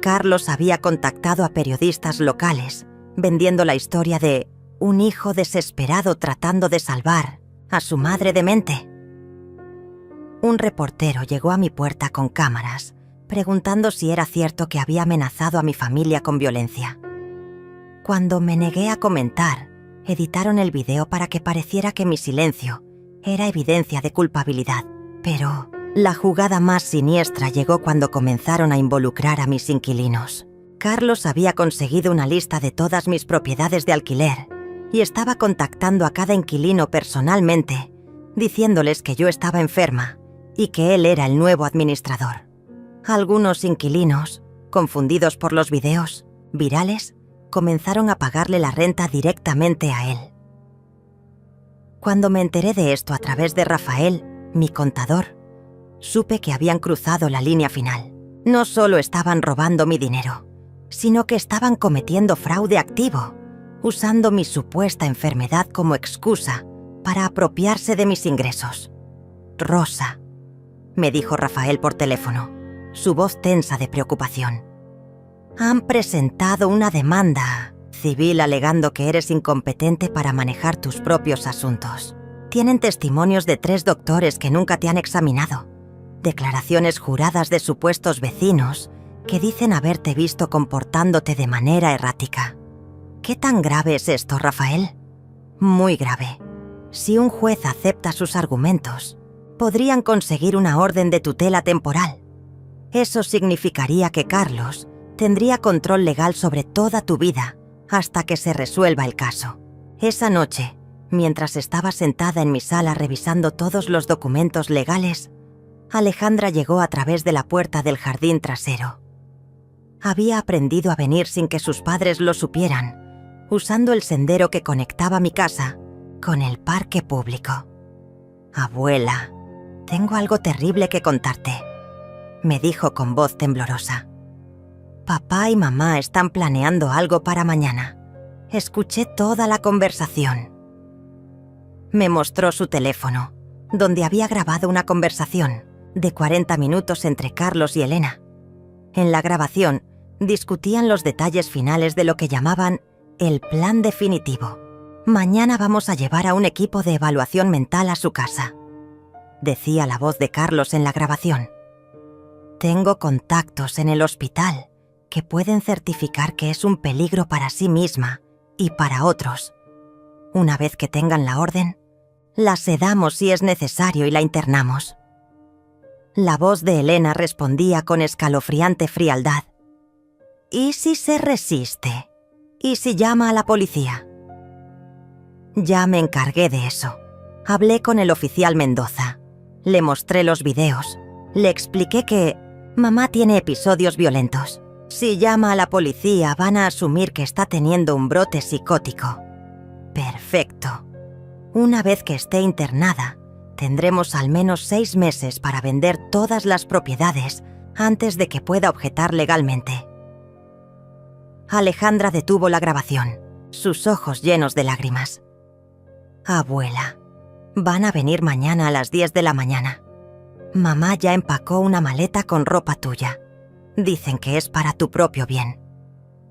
[SPEAKER 1] Carlos había contactado a periodistas locales, vendiendo la historia de un hijo desesperado tratando de salvar a su madre demente. Un reportero llegó a mi puerta con cámaras, preguntando si era cierto que había amenazado a mi familia con violencia. Cuando me negué a comentar, editaron el video para que pareciera que mi silencio era evidencia de culpabilidad. Pero la jugada más siniestra llegó cuando comenzaron a involucrar a mis inquilinos. Carlos había conseguido una lista de todas mis propiedades de alquiler y estaba contactando a cada inquilino personalmente, diciéndoles que yo estaba enferma y que él era el nuevo administrador. Algunos inquilinos, confundidos por los videos virales, comenzaron a pagarle la renta directamente a él. Cuando me enteré de esto a través de Rafael, mi contador, supe que habían cruzado la línea final. No solo estaban robando mi dinero, sino que estaban cometiendo fraude activo, usando mi supuesta enfermedad como excusa para apropiarse de mis ingresos. Rosa, me dijo Rafael por teléfono, su voz tensa de preocupación. Han presentado una demanda civil alegando que eres incompetente para manejar tus propios asuntos. Tienen testimonios de 3 doctores que nunca te han examinado, declaraciones juradas de supuestos vecinos que dicen haberte visto comportándote de manera errática. ¿Qué tan grave es esto, Rafael? Muy grave. Si un juez acepta sus argumentos, podrían conseguir una orden de tutela temporal. Eso significaría que Carlos tendría control legal sobre toda tu vida hasta que se resuelva el caso. Esa noche, mientras estaba sentada en mi sala revisando todos los documentos legales, Alejandra llegó a través de la puerta del jardín trasero. Había aprendido a venir sin que sus padres lo supieran, usando el sendero que conectaba mi casa con el parque público. «Abuela, tengo algo terrible que contarte», me dijo con voz temblorosa. «Papá y mamá están planeando algo para mañana. Escuché toda la conversación». Me mostró su teléfono, donde había grabado una conversación de 40 minutos entre Carlos y Elena. En la grabación, discutían los detalles finales de lo que llamaban el plan definitivo. «Mañana vamos a llevar a un equipo de evaluación mental a su casa», decía la voz de Carlos en la grabación. «Tengo contactos en el hospital que pueden certificar que es un peligro para sí misma y para otros. Una vez que tengan la orden, la sedamos si es necesario y la internamos». La voz de Elena respondía con escalofriante frialdad. «¿Y si se resiste? ¿Y si llama a la policía?» Ya me encargué de eso. Hablé con el oficial Mendoza. Le mostré los videos. Le expliqué que mamá tiene episodios violentos. Si llama a la policía van a asumir que está teniendo un brote psicótico. Perfecto. Una vez que esté internada, tendremos al menos 6 meses para vender todas las propiedades antes de que pueda objetar legalmente. Alejandra detuvo la grabación, sus ojos llenos de lágrimas. «Abuela, van a venir mañana a las 10 de la mañana. Mamá ya empacó una maleta con ropa tuya. Dicen que es para tu propio bien».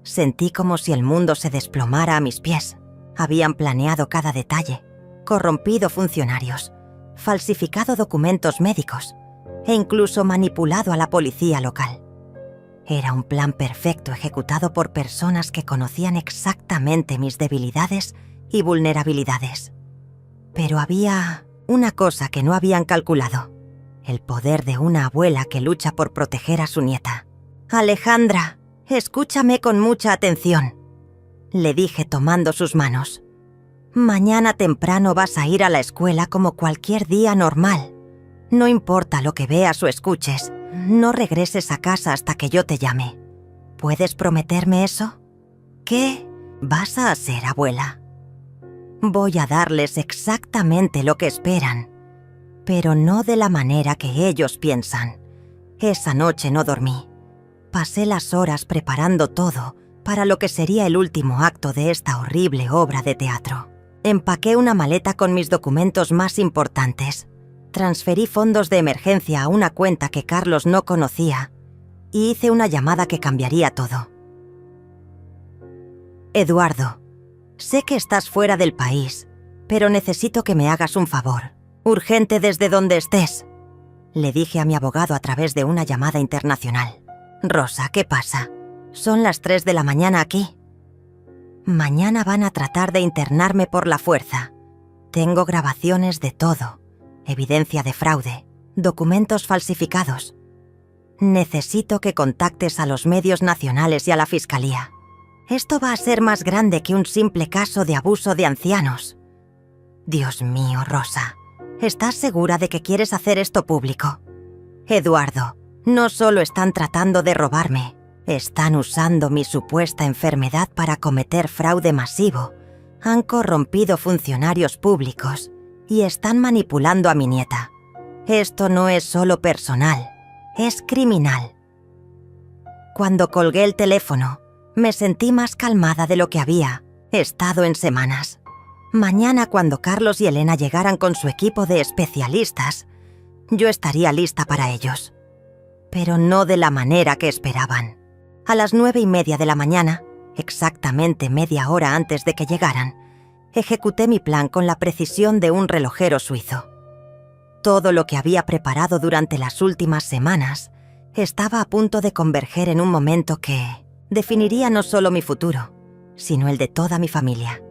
[SPEAKER 1] Sentí como si el mundo se desplomara a mis pies. Habían planeado cada detalle, corrompido funcionarios, falsificado documentos médicos e incluso manipulado a la policía local. Era un plan perfecto ejecutado por personas que conocían exactamente mis debilidades y vulnerabilidades. Pero había una cosa que no habían calculado: el poder de una abuela que lucha por proteger a su nieta. «Alejandra, escúchame con mucha atención», le dije tomando sus manos. «Mañana temprano vas a ir a la escuela como cualquier día normal. No importa lo que veas o escuches, no regreses a casa hasta que yo te llame. ¿Puedes prometerme eso? ¿Qué vas a hacer, abuela?» Voy a darles exactamente lo que esperan, pero no de la manera que ellos piensan. Esa noche no dormí. Pasé las horas preparando todo para lo que sería el último acto de esta horrible obra de teatro. Empaqué una maleta con mis documentos más importantes. Transferí fondos de emergencia a una cuenta que Carlos no conocía y hice una llamada que cambiaría todo. «Eduardo, sé que estás fuera del país, pero necesito que me hagas un favor. Urgente desde donde estés», le dije a mi abogado a través de una llamada internacional. «Rosa, ¿qué pasa? Son las 3 de la mañana aquí». «Mañana van a tratar de internarme por la fuerza. Tengo grabaciones de todo, evidencia de fraude, documentos falsificados. Necesito que contactes a los medios nacionales y a la fiscalía. Esto va a ser más grande que un simple caso de abuso de ancianos». «Dios mío, Rosa, ¿estás segura de que quieres hacer esto público? Eduardo, no solo están tratando de robarme, están usando mi supuesta enfermedad para cometer fraude masivo. Han corrompido funcionarios públicos y están manipulando a mi nieta. Esto no es solo personal, es criminal. Cuando colgué el teléfono, me sentí más calmada de lo que había estado en semanas. Mañana, cuando Carlos y Elena llegaran con su equipo de especialistas, yo estaría lista para ellos. Pero no de la manera que esperaban. A las 9:30 de la mañana, exactamente media hora antes de que llegaran, ejecuté mi plan con la precisión de un relojero suizo. Todo lo que había preparado durante las últimas semanas estaba a punto de converger en un momento que definiría no solo mi futuro, sino el de toda mi familia.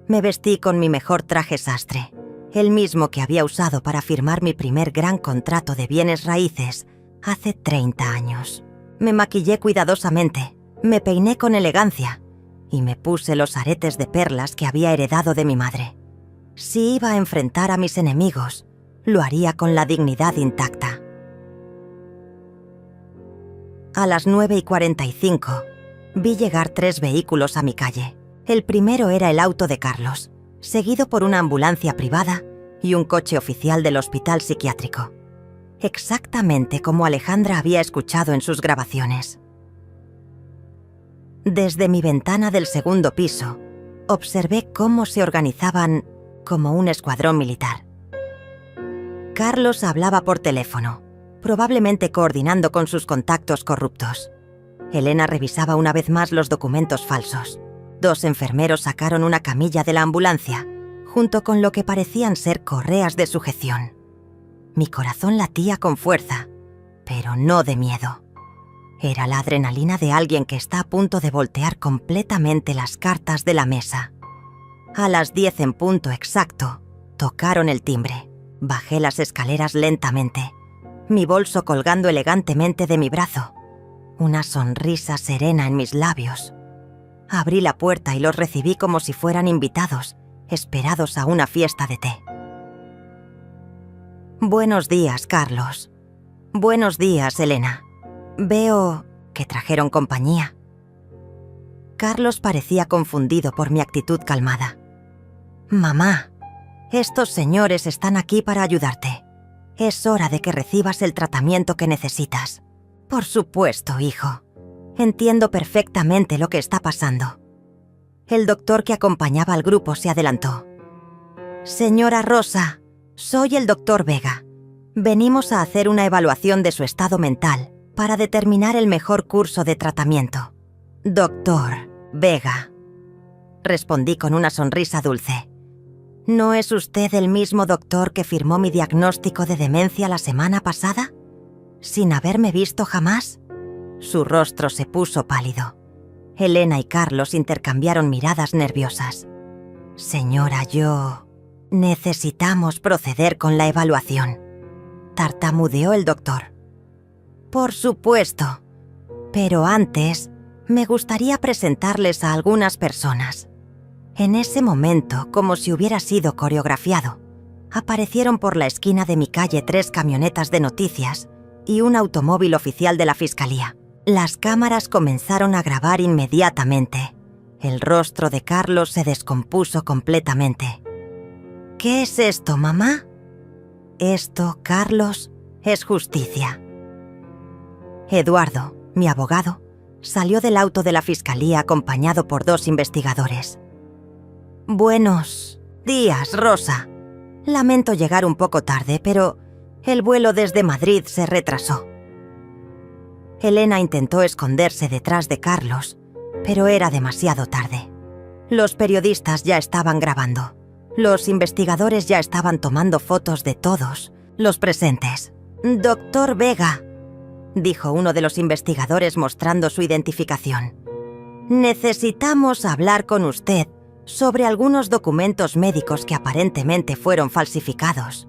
[SPEAKER 1] Me vestí con mi mejor traje sastre, el mismo que había usado para firmar mi primer gran contrato de bienes raíces hace 30 años. Me maquillé cuidadosamente, me peiné con elegancia y me puse los aretes de perlas que había heredado de mi madre. Si iba a enfrentar a mis enemigos, lo haría con la dignidad intacta. A las 9:45, vi llegar 3 vehículos a mi calle. El primero era el auto de Carlos, seguido por una ambulancia privada y un coche oficial del hospital psiquiátrico. Exactamente como Alejandra había escuchado en sus grabaciones. Desde mi ventana del segundo piso, observé cómo se organizaban como un escuadrón militar. Carlos hablaba por teléfono, probablemente coordinando con sus contactos corruptos. Elena revisaba una vez más los documentos falsos. 2 enfermeros sacaron una camilla de la ambulancia, junto con lo que parecían ser correas de sujeción. Mi corazón latía con fuerza, pero no de miedo. Era la adrenalina de alguien que está a punto de voltear completamente las cartas de la mesa. A las 10 en punto exacto, tocaron el timbre. Bajé las escaleras lentamente, mi bolso colgando elegantemente de mi brazo, una sonrisa serena en mis labios. Abrí la puerta y los recibí como si fueran invitados, esperados a una fiesta de té. Buenos días, Carlos. Buenos días, Elena. Veo que trajeron compañía. Carlos parecía confundido por mi actitud calmada. Mamá, estos señores están aquí para ayudarte. Es hora de que recibas el tratamiento que necesitas. Por supuesto, hijo. Entiendo perfectamente lo que está pasando. El doctor que acompañaba al grupo se adelantó. Señora Rosa, soy el doctor Vega. Venimos a hacer una evaluación de su estado mental para determinar el mejor curso de tratamiento. Doctor Vega, respondí con una sonrisa dulce. ¿No es usted el mismo doctor que firmó mi diagnóstico de demencia la semana pasada? ¿Sin haberme visto jamás? Su rostro se puso pálido. Elena y Carlos intercambiaron miradas nerviosas. Señora, necesitamos proceder con la evaluación, tartamudeó el doctor. Por supuesto, pero antes me gustaría presentarles a algunas personas. En ese momento, como si hubiera sido coreografiado, aparecieron por la esquina de mi calle 3 camionetas de noticias y un automóvil oficial de la Fiscalía. Las cámaras comenzaron a grabar inmediatamente. El rostro de Carlos se descompuso completamente. ¿Qué es esto, mamá? Esto, Carlos, es justicia. Eduardo, mi abogado, salió del auto de la Fiscalía acompañado por 2 investigadores. Buenos días, Rosa. Lamento llegar un poco tarde, pero el vuelo desde Madrid se retrasó. Elena intentó esconderse detrás de Carlos, pero era demasiado tarde. Los periodistas ya estaban grabando. Los investigadores ya estaban tomando fotos de todos los presentes. Doctor Vega, dijo uno de los investigadores mostrando su identificación. Necesitamos hablar con usted sobre algunos documentos médicos que aparentemente fueron falsificados.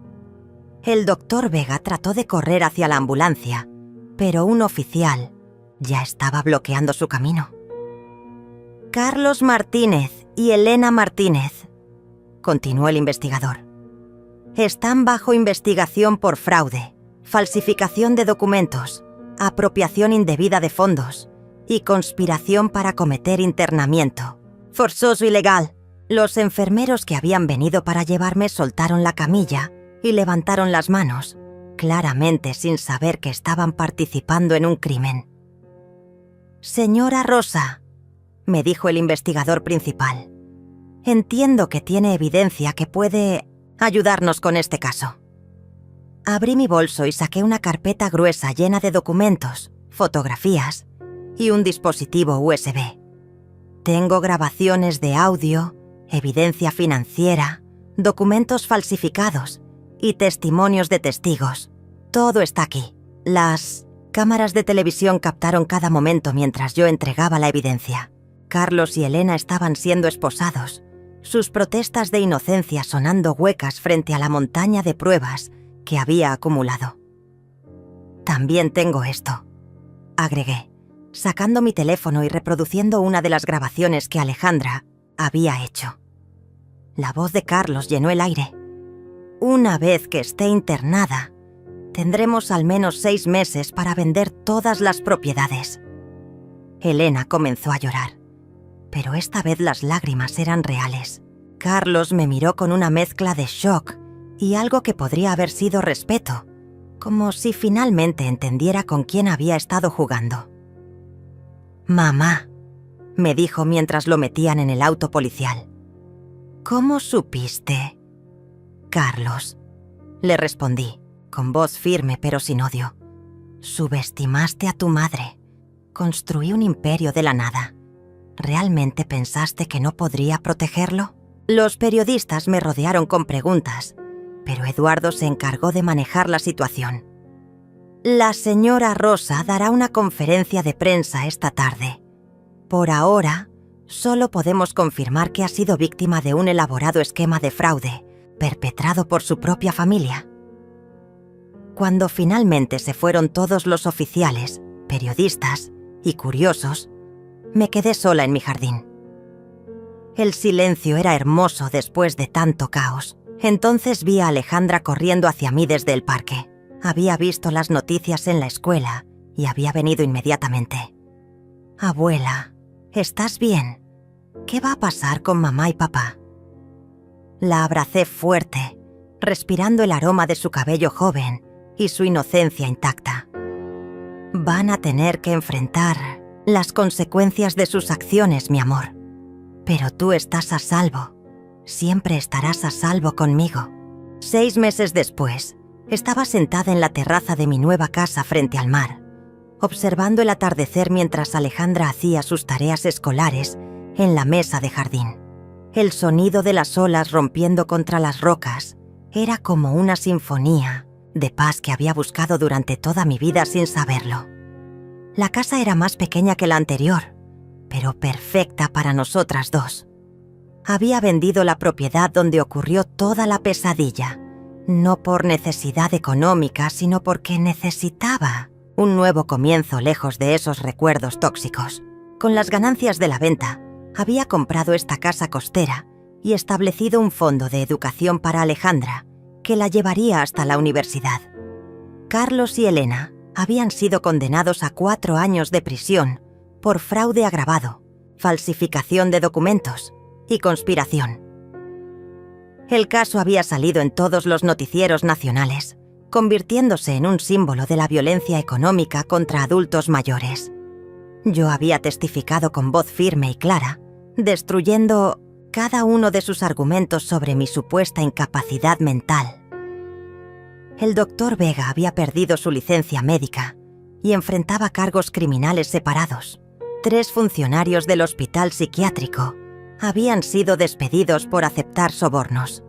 [SPEAKER 1] El doctor Vega trató de correr hacia la ambulancia, pero un oficial ya estaba bloqueando su camino. Carlos Martínez y Elena Martínez, continuó el investigador, están bajo investigación por fraude, falsificación de documentos, apropiación indebida de fondos y conspiración para cometer internamiento forzoso ilegal. Los enfermeros que habían venido para llevarme soltaron la camilla y levantaron las manos, claramente sin saber que estaban participando en un crimen. «Señora Rosa», me dijo el investigador principal, «entiendo que tiene evidencia que puede ayudarnos con este caso». Abrí mi bolso y saqué una carpeta gruesa llena de documentos, fotografías y un dispositivo USB. Tengo grabaciones de audio, evidencia financiera, documentos falsificados y testimonios de testigos. Todo está aquí. Las cámaras de televisión captaron cada momento mientras yo entregaba la evidencia. Carlos y Elena estaban siendo esposados, sus protestas de inocencia sonando huecas frente a la montaña de pruebas que había acumulado. «También tengo esto», agregué, sacando mi teléfono y reproduciendo una de las grabaciones que Alejandra había hecho. La voz de Carlos llenó el aire. «Una vez que esté internada, tendremos al menos 6 meses para vender todas las propiedades». Elena comenzó a llorar, pero esta vez las lágrimas eran reales. Carlos me miró con una mezcla de shock y algo que podría haber sido respeto, como si finalmente entendiera con quién había estado jugando. «Mamá», me dijo mientras lo metían en el auto policial. «¿Cómo supiste?» «Carlos», le respondí, con voz firme pero sin odio. «Subestimaste a tu madre. Construí un imperio de la nada. ¿Realmente pensaste que no podría protegerlo?» Los periodistas me rodearon con preguntas, pero Eduardo se encargó de manejar la situación. «La señora Rosa dará una conferencia de prensa esta tarde. Por ahora, solo podemos confirmar que ha sido víctima de un elaborado esquema de fraude perpetrado por su propia familia». Cuando finalmente se fueron todos los oficiales, periodistas y curiosos, me quedé sola en mi jardín. El silencio era hermoso después de tanto caos. Entonces vi a Alejandra corriendo hacia mí desde el parque. Había visto las noticias en la escuela y había venido inmediatamente. «Abuela, ¿estás bien? ¿Qué va a pasar con mamá y papá?» La abracé fuerte, respirando el aroma de su cabello joven y su inocencia intacta. «Van a tener que enfrentar las consecuencias de sus acciones, mi amor. Pero tú estás a salvo. Siempre estarás a salvo conmigo». 6 meses después, estaba sentada en la terraza de mi nueva casa frente al mar, observando el atardecer mientras Alejandra hacía sus tareas escolares en la mesa de jardín. El sonido de las olas rompiendo contra las rocas era como una sinfonía de paz que había buscado durante toda mi vida sin saberlo. La casa era más pequeña que la anterior, pero perfecta para nosotras dos. Había vendido la propiedad donde ocurrió toda la pesadilla, no por necesidad económica, sino porque necesitaba un nuevo comienzo lejos de esos recuerdos tóxicos. Con las ganancias de la venta, había comprado esta casa costera y establecido un fondo de educación para Alejandra, que la llevaría hasta la universidad. Carlos y Elena habían sido condenados a 4 años de prisión por fraude agravado, falsificación de documentos y conspiración. El caso había salido en todos los noticieros nacionales, convirtiéndose en un símbolo de la violencia económica contra adultos mayores. Yo había testificado con voz firme y clara, destruyendo cada uno de sus argumentos sobre mi supuesta incapacidad mental. El doctor Vega había perdido su licencia médica y enfrentaba cargos criminales separados. 3 funcionarios del hospital psiquiátrico habían sido despedidos por aceptar sobornos.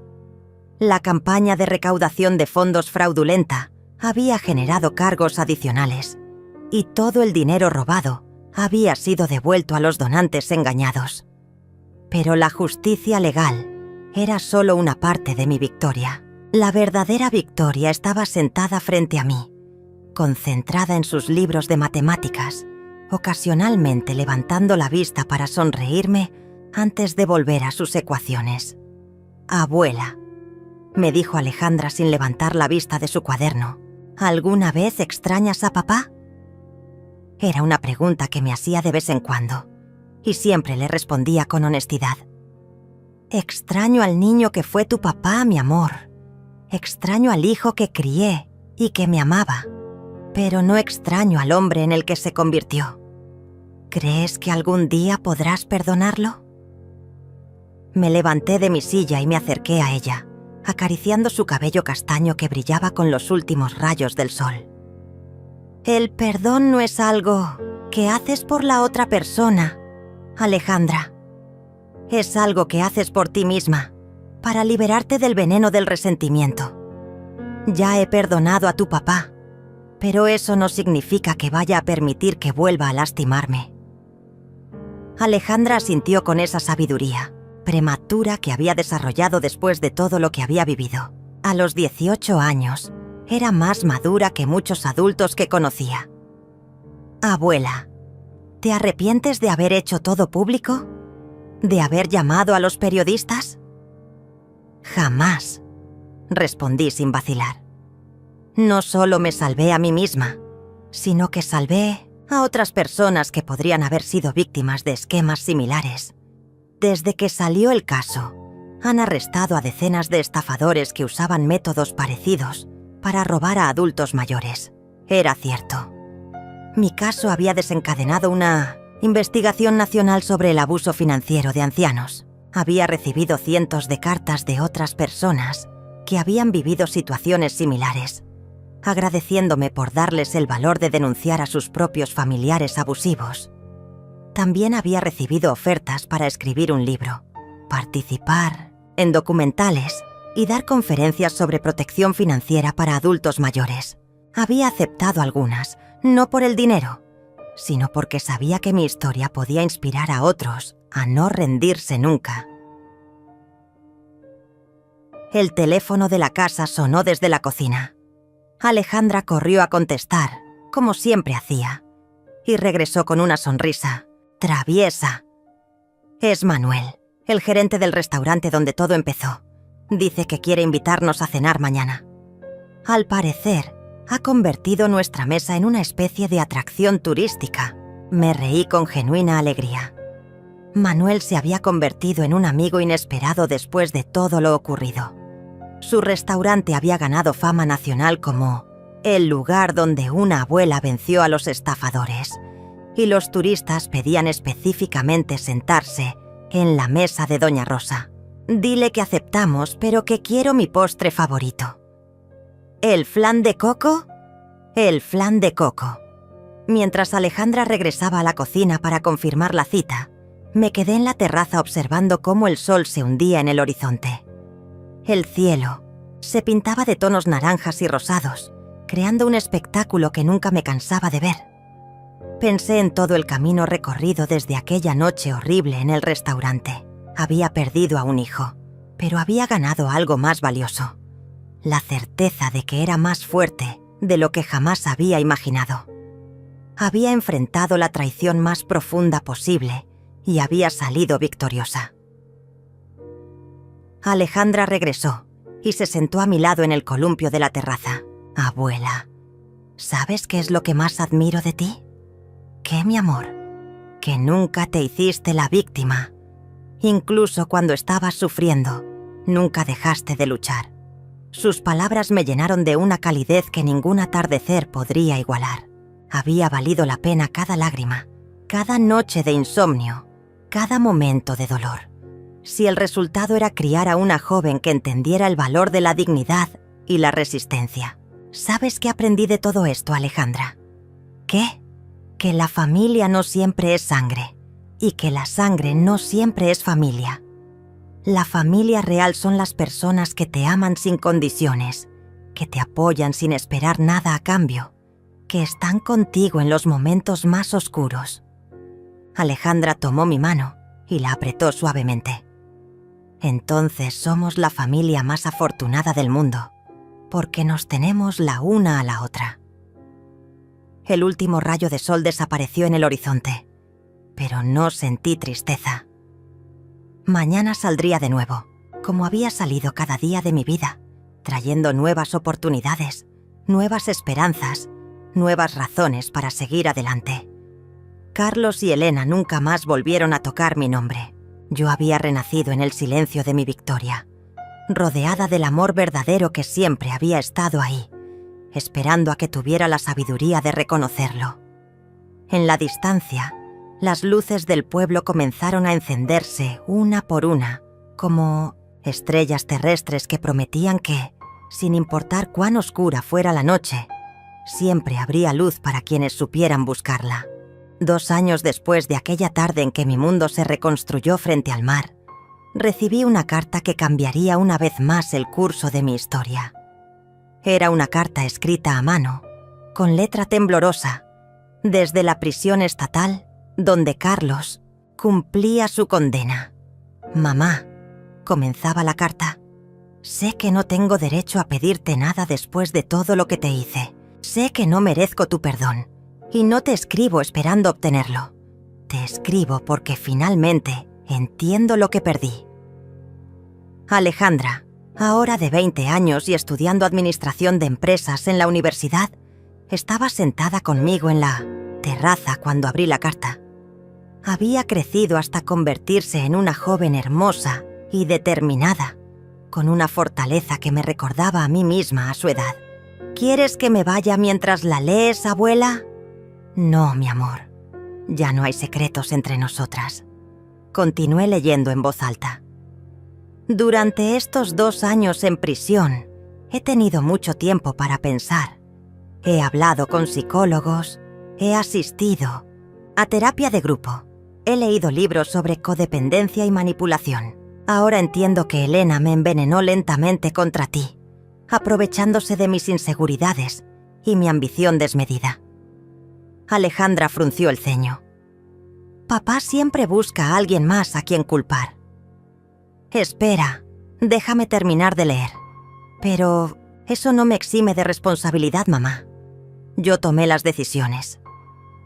[SPEAKER 1] La campaña de recaudación de fondos fraudulenta había generado cargos adicionales y todo el dinero robado había sido devuelto a los donantes engañados. Pero la justicia legal era solo una parte de mi victoria. La verdadera victoria estaba sentada frente a mí, concentrada en sus libros de matemáticas, ocasionalmente levantando la vista para sonreírme antes de volver a sus ecuaciones. «Abuela», me dijo Alejandra sin levantar la vista de su cuaderno, «¿alguna vez extrañas a papá?» Era una pregunta que me hacía de vez en cuando, y siempre le respondía con honestidad. «Extraño al niño que fue tu papá, mi amor. Extraño al hijo que crié y que me amaba, pero no extraño al hombre en el que se convirtió. ¿Crees que algún día podrás perdonarlo? Me levanté de mi silla y me acerqué a ella, acariciando su cabello castaño que brillaba con los últimos rayos del sol. El perdón no es algo que haces por la otra persona, Alejandra. Es algo que haces por ti misma, para liberarte del veneno del resentimiento. Ya he perdonado a tu papá, pero eso no significa que vaya a permitir que vuelva a lastimarme. Alejandra asintió con esa sabiduría prematura que había desarrollado después de todo lo que había vivido. A los 18 años, era más madura que muchos adultos que conocía. Abuela, ¿te arrepientes de haber hecho todo público? ¿De haber llamado a los periodistas? Jamás, respondí sin vacilar. No solo me salvé a mí misma, sino que salvé a otras personas que podrían haber sido víctimas de esquemas similares. Desde que salió el caso, han arrestado a decenas de estafadores que usaban métodos parecidos para robar a adultos mayores. Era cierto. Mi caso había desencadenado una investigación nacional sobre el abuso financiero de ancianos. Había recibido cientos de cartas de otras personas que habían vivido situaciones similares, agradeciéndome por darles el valor de denunciar a sus propios familiares abusivos. También había recibido ofertas para escribir un libro, participar en documentales y dar conferencias sobre protección financiera para adultos mayores. Había aceptado algunas, no por el dinero, sino porque sabía que mi historia podía inspirar a otros a no rendirse nunca. El teléfono de la casa sonó desde la cocina. Alejandra corrió a contestar, como siempre hacía, y regresó con una sonrisa traviesa. Es Manuel, el gerente del restaurante donde todo empezó. Dice que quiere invitarnos a cenar mañana. Al parecer, ha convertido nuestra mesa en una especie de atracción turística. Me reí con genuina alegría. Manuel se había convertido en un amigo inesperado después de todo lo ocurrido. Su restaurante había ganado fama nacional como el lugar donde una abuela venció a los estafadores, y los turistas pedían específicamente sentarse en la mesa de Doña Rosa. Dile que aceptamos, pero que quiero mi postre favorito. ¿El flan de coco? El flan de coco. Mientras Alejandra regresaba a la cocina para confirmar la cita, me quedé en la terraza observando cómo el sol se hundía en el horizonte. El cielo se pintaba de tonos naranjas y rosados, creando un espectáculo que nunca me cansaba de ver. Pensé en todo el camino recorrido desde aquella noche horrible en el restaurante. Había perdido a un hijo, pero había ganado algo más valioso: la certeza de que era más fuerte de lo que jamás había imaginado. Había enfrentado la traición más profunda posible y había salido victoriosa. Alejandra regresó y se sentó a mi lado en el columpio de la terraza. Abuela, ¿sabes qué es lo que más admiro de ti? ¿Qué, mi amor? Que nunca te hiciste la víctima. Incluso cuando estabas sufriendo, nunca dejaste de luchar. Sus palabras me llenaron de una calidez que ningún atardecer podría igualar. Había valido la pena cada lágrima, cada noche de insomnio, cada momento de dolor. Si el resultado era criar a una joven que entendiera el valor de la dignidad y la resistencia. ¿Sabes qué aprendí de todo esto, Alejandra? ¿Qué? Que la familia no siempre es sangre, y que la sangre no siempre es familia. La familia real son las personas que te aman sin condiciones, que te apoyan sin esperar nada a cambio, que están contigo en los momentos más oscuros. Alejandra tomó mi mano y la apretó suavemente. Entonces somos la familia más afortunada del mundo, porque nos tenemos la una a la otra. El último rayo de sol desapareció en el horizonte, pero no sentí tristeza. Mañana saldría de nuevo, como había salido cada día de mi vida, trayendo nuevas oportunidades, nuevas esperanzas, nuevas razones para seguir adelante. Carlos y Elena nunca más volvieron a tocar mi nombre. Yo había renacido en el silencio de mi victoria, rodeada del amor verdadero que siempre había estado ahí, esperando a que tuviera la sabiduría de reconocerlo. En la distancia, las luces del pueblo comenzaron a encenderse una por una, como estrellas terrestres que prometían que, sin importar cuán oscura fuera la noche, siempre habría luz para quienes supieran buscarla. 2 años después de aquella tarde en que mi mundo se reconstruyó frente al mar, recibí una carta que cambiaría una vez más el curso de mi historia. Era una carta escrita a mano, con letra temblorosa, desde la prisión estatal donde Carlos cumplía su condena. «Mamá», comenzaba la carta, «sé que no tengo derecho a pedirte nada después de todo lo que te hice. Sé que no merezco tu perdón, y no te escribo esperando obtenerlo. Te escribo porque finalmente entiendo lo que perdí». Alejandra, ahora de 20 años y estudiando administración de empresas en la universidad, estaba sentada conmigo en la terraza cuando abrí la carta. Había crecido hasta convertirse en una joven hermosa y determinada, con una fortaleza que me recordaba a mí misma a su edad. «¿Quieres que me vaya mientras la lees, abuela?» «No, mi amor. Ya no hay secretos entre nosotras». Continué leyendo en voz alta. «Durante estos 2 años en prisión, he tenido mucho tiempo para pensar. He hablado con psicólogos, he asistido a terapia de grupo, he leído libros sobre codependencia y manipulación. Ahora entiendo que Elena me envenenó lentamente contra ti, aprovechándose de mis inseguridades y mi ambición desmedida». Alejandra frunció el ceño. «Papá siempre busca a alguien más a quien culpar». «Espera, déjame terminar de leer. Pero eso no me exime de responsabilidad, mamá. Yo tomé las decisiones.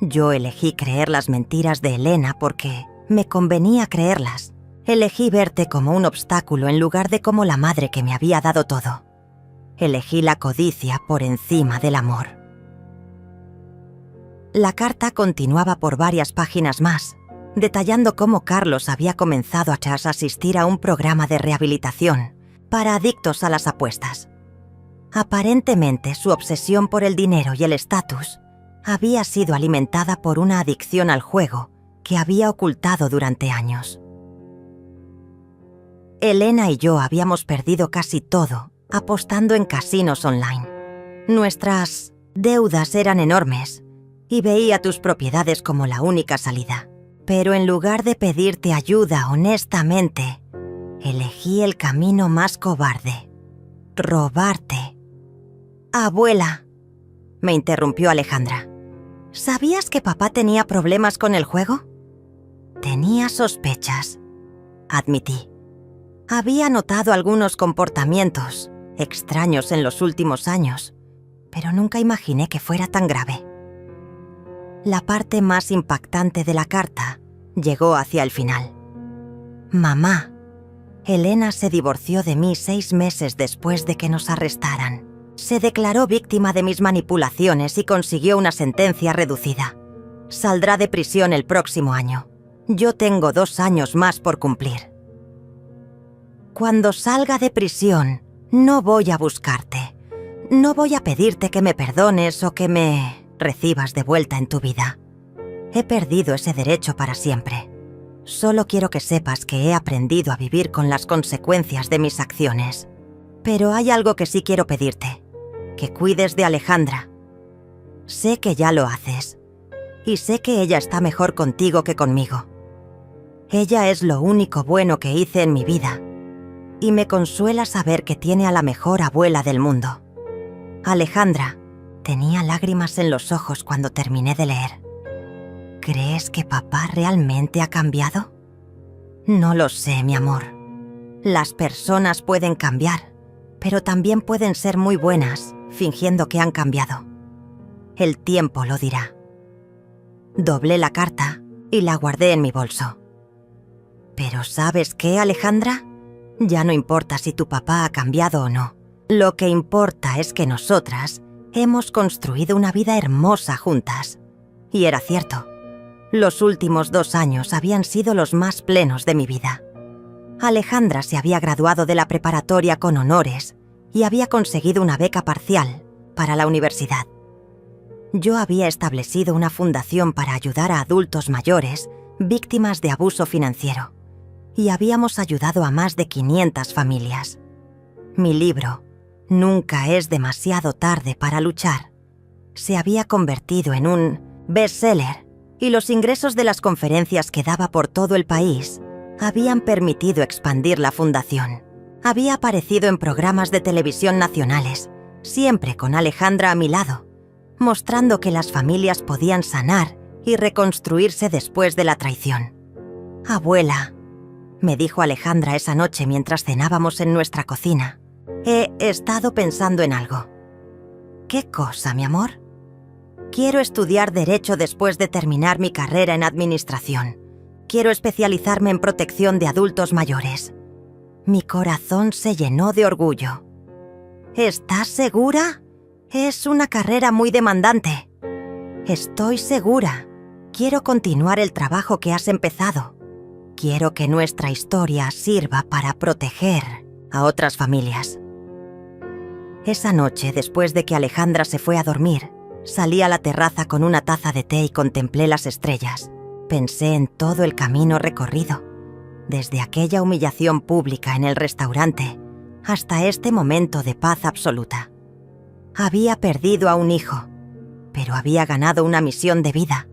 [SPEAKER 1] Yo elegí creer las mentiras de Elena porque me convenía creerlas. Elegí verte como un obstáculo en lugar de como la madre que me había dado todo. Elegí la codicia por encima del amor». La carta continuaba por varias páginas más, detallando cómo Carlos había comenzado a asistir a un programa de rehabilitación para adictos a las apuestas. Aparentemente, su obsesión por el dinero y el estatus había sido alimentada por una adicción al juego que había ocultado durante años. Elena y yo habíamos perdido casi todo apostando en casinos online. Nuestras deudas eran enormes y veía tus propiedades como la única salida. Pero en lugar de pedirte ayuda honestamente, elegí el camino más cobarde: robarte. «Abuela», me interrumpió Alejandra, «¿sabías que papá tenía problemas con el juego?» «Tenía sospechas», admití. «Había notado algunos comportamientos extraños en los últimos años, pero nunca imaginé que fuera tan grave». La parte más impactante de la carta llegó hacia el final. «Mamá, Elena se divorció de mí 6 meses después de que nos arrestaran. Se declaró víctima de mis manipulaciones y consiguió una sentencia reducida. Saldrá de prisión el próximo año. Yo tengo 2 años más por cumplir. Cuando salga de prisión, no voy a buscarte. No voy a pedirte que me perdones o que me recibas de vuelta en tu vida. He perdido ese derecho para siempre. Solo quiero que sepas que he aprendido a vivir con las consecuencias de mis acciones. Pero hay algo que sí quiero pedirte: que cuides de Alejandra. Sé que ya lo haces, y sé que ella está mejor contigo que conmigo. Ella es lo único bueno que hice en mi vida, y me consuela saber que tiene a la mejor abuela del mundo». Alejandra tenía lágrimas en los ojos cuando terminé de leer. «¿Crees que papá realmente ha cambiado?» «No lo sé, mi amor. Las personas pueden cambiar, pero también pueden ser muy buenas, fingiendo que han cambiado. El tiempo lo dirá». Doblé la carta y la guardé en mi bolso. «Pero ¿sabes qué, Alejandra? Ya no importa si tu papá ha cambiado o no. Lo que importa es que nosotras hemos construido una vida hermosa juntas». Y era cierto. Los últimos 2 años habían sido los más plenos de mi vida. Alejandra se había graduado de la preparatoria con honores y había conseguido una beca parcial para la universidad. Yo había establecido una fundación para ayudar a adultos mayores víctimas de abuso financiero y habíamos ayudado a más de 500 familias. Mi libro, Nunca es demasiado tarde para luchar, se había convertido en un bestseller y los ingresos de las conferencias que daba por todo el país habían permitido expandir la fundación. Había aparecido en programas de televisión nacionales, siempre con Alejandra a mi lado, mostrando que las familias podían sanar y reconstruirse después de la traición. «Abuela», me dijo Alejandra esa noche mientras cenábamos en nuestra cocina, «he estado pensando en algo». «¿Qué cosa, mi amor?» «Quiero estudiar Derecho después de terminar mi carrera en Administración. Quiero especializarme en protección de adultos mayores». Mi corazón se llenó de orgullo. «¿Estás segura? Es una carrera muy demandante». «Estoy segura. Quiero continuar el trabajo que has empezado. Quiero que nuestra historia sirva para proteger a otras familias». Esa noche, después de que Alejandra se fue a dormir, salí a la terraza con una taza de té y contemplé las estrellas. Pensé en todo el camino recorrido, desde aquella humillación pública en el restaurante hasta este momento de paz absoluta. Había perdido a un hijo, pero había ganado una misión de vida.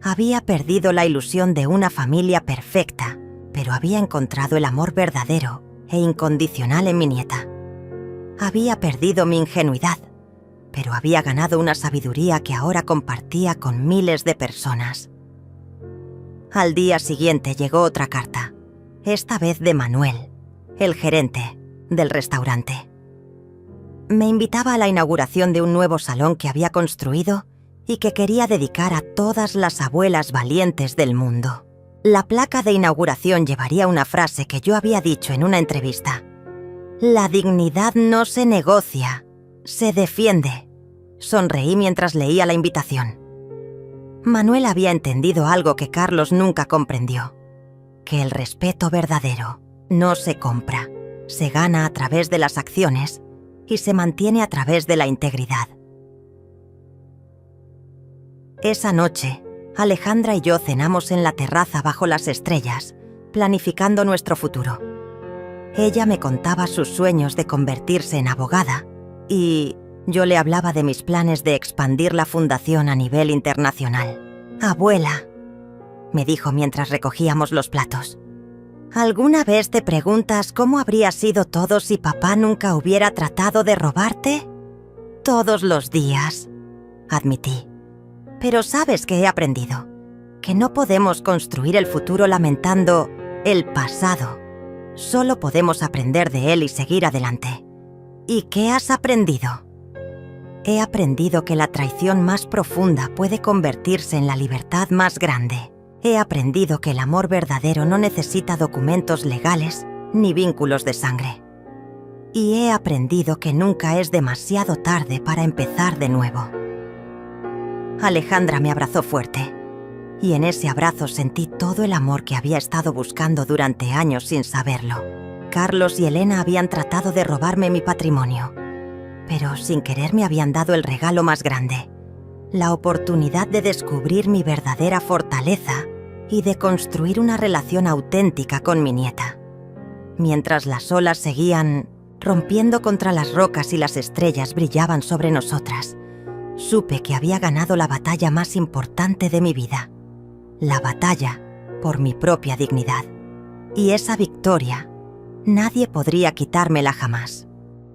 [SPEAKER 1] Había perdido la ilusión de una familia perfecta, pero había encontrado el amor verdadero e incondicional en mi nieta. Había perdido mi ingenuidad, pero había ganado una sabiduría que ahora compartía con miles de personas. Al día siguiente llegó otra carta, esta vez de Manuel, el gerente del restaurante. Me invitaba a la inauguración de un nuevo salón que había construido y que quería dedicar a todas las abuelas valientes del mundo. La placa de inauguración llevaría una frase que yo había dicho en una entrevista. «La dignidad no se negocia, se defiende». Sonreí mientras leía la invitación. Manuel había entendido algo que Carlos nunca comprendió: que el respeto verdadero no se compra, se gana a través de las acciones y se mantiene a través de la integridad. Esa noche, Alejandra y yo cenamos en la terraza bajo las estrellas, planificando nuestro futuro. Ella me contaba sus sueños de convertirse en abogada y yo le hablaba de mis planes de expandir la fundación a nivel internacional. «Abuela», me dijo mientras recogíamos los platos, ¿alguna vez te preguntas cómo habría sido todo si papá nunca hubiera tratado de robarte? Todos los días, admití. Pero ¿sabes qué he aprendido? Que no podemos construir el futuro lamentando el pasado. Solo podemos aprender de él y seguir adelante. ¿Y qué has aprendido? He aprendido que la traición más profunda puede convertirse en la libertad más grande. He aprendido que el amor verdadero no necesita documentos legales ni vínculos de sangre. Y he aprendido que nunca es demasiado tarde para empezar de nuevo. Alejandra me abrazó fuerte, y en ese abrazo sentí todo el amor que había estado buscando durante años sin saberlo. Carlos y Elena habían tratado de robarme mi patrimonio, pero sin querer me habían dado el regalo más grande: la oportunidad de descubrir mi verdadera fortaleza y de construir una relación auténtica con mi nieta. Mientras las olas seguían rompiendo contra las rocas y las estrellas brillaban sobre nosotras, supe que había ganado la batalla más importante de mi vida, la batalla por mi propia dignidad. Y esa victoria, nadie podría quitármela jamás.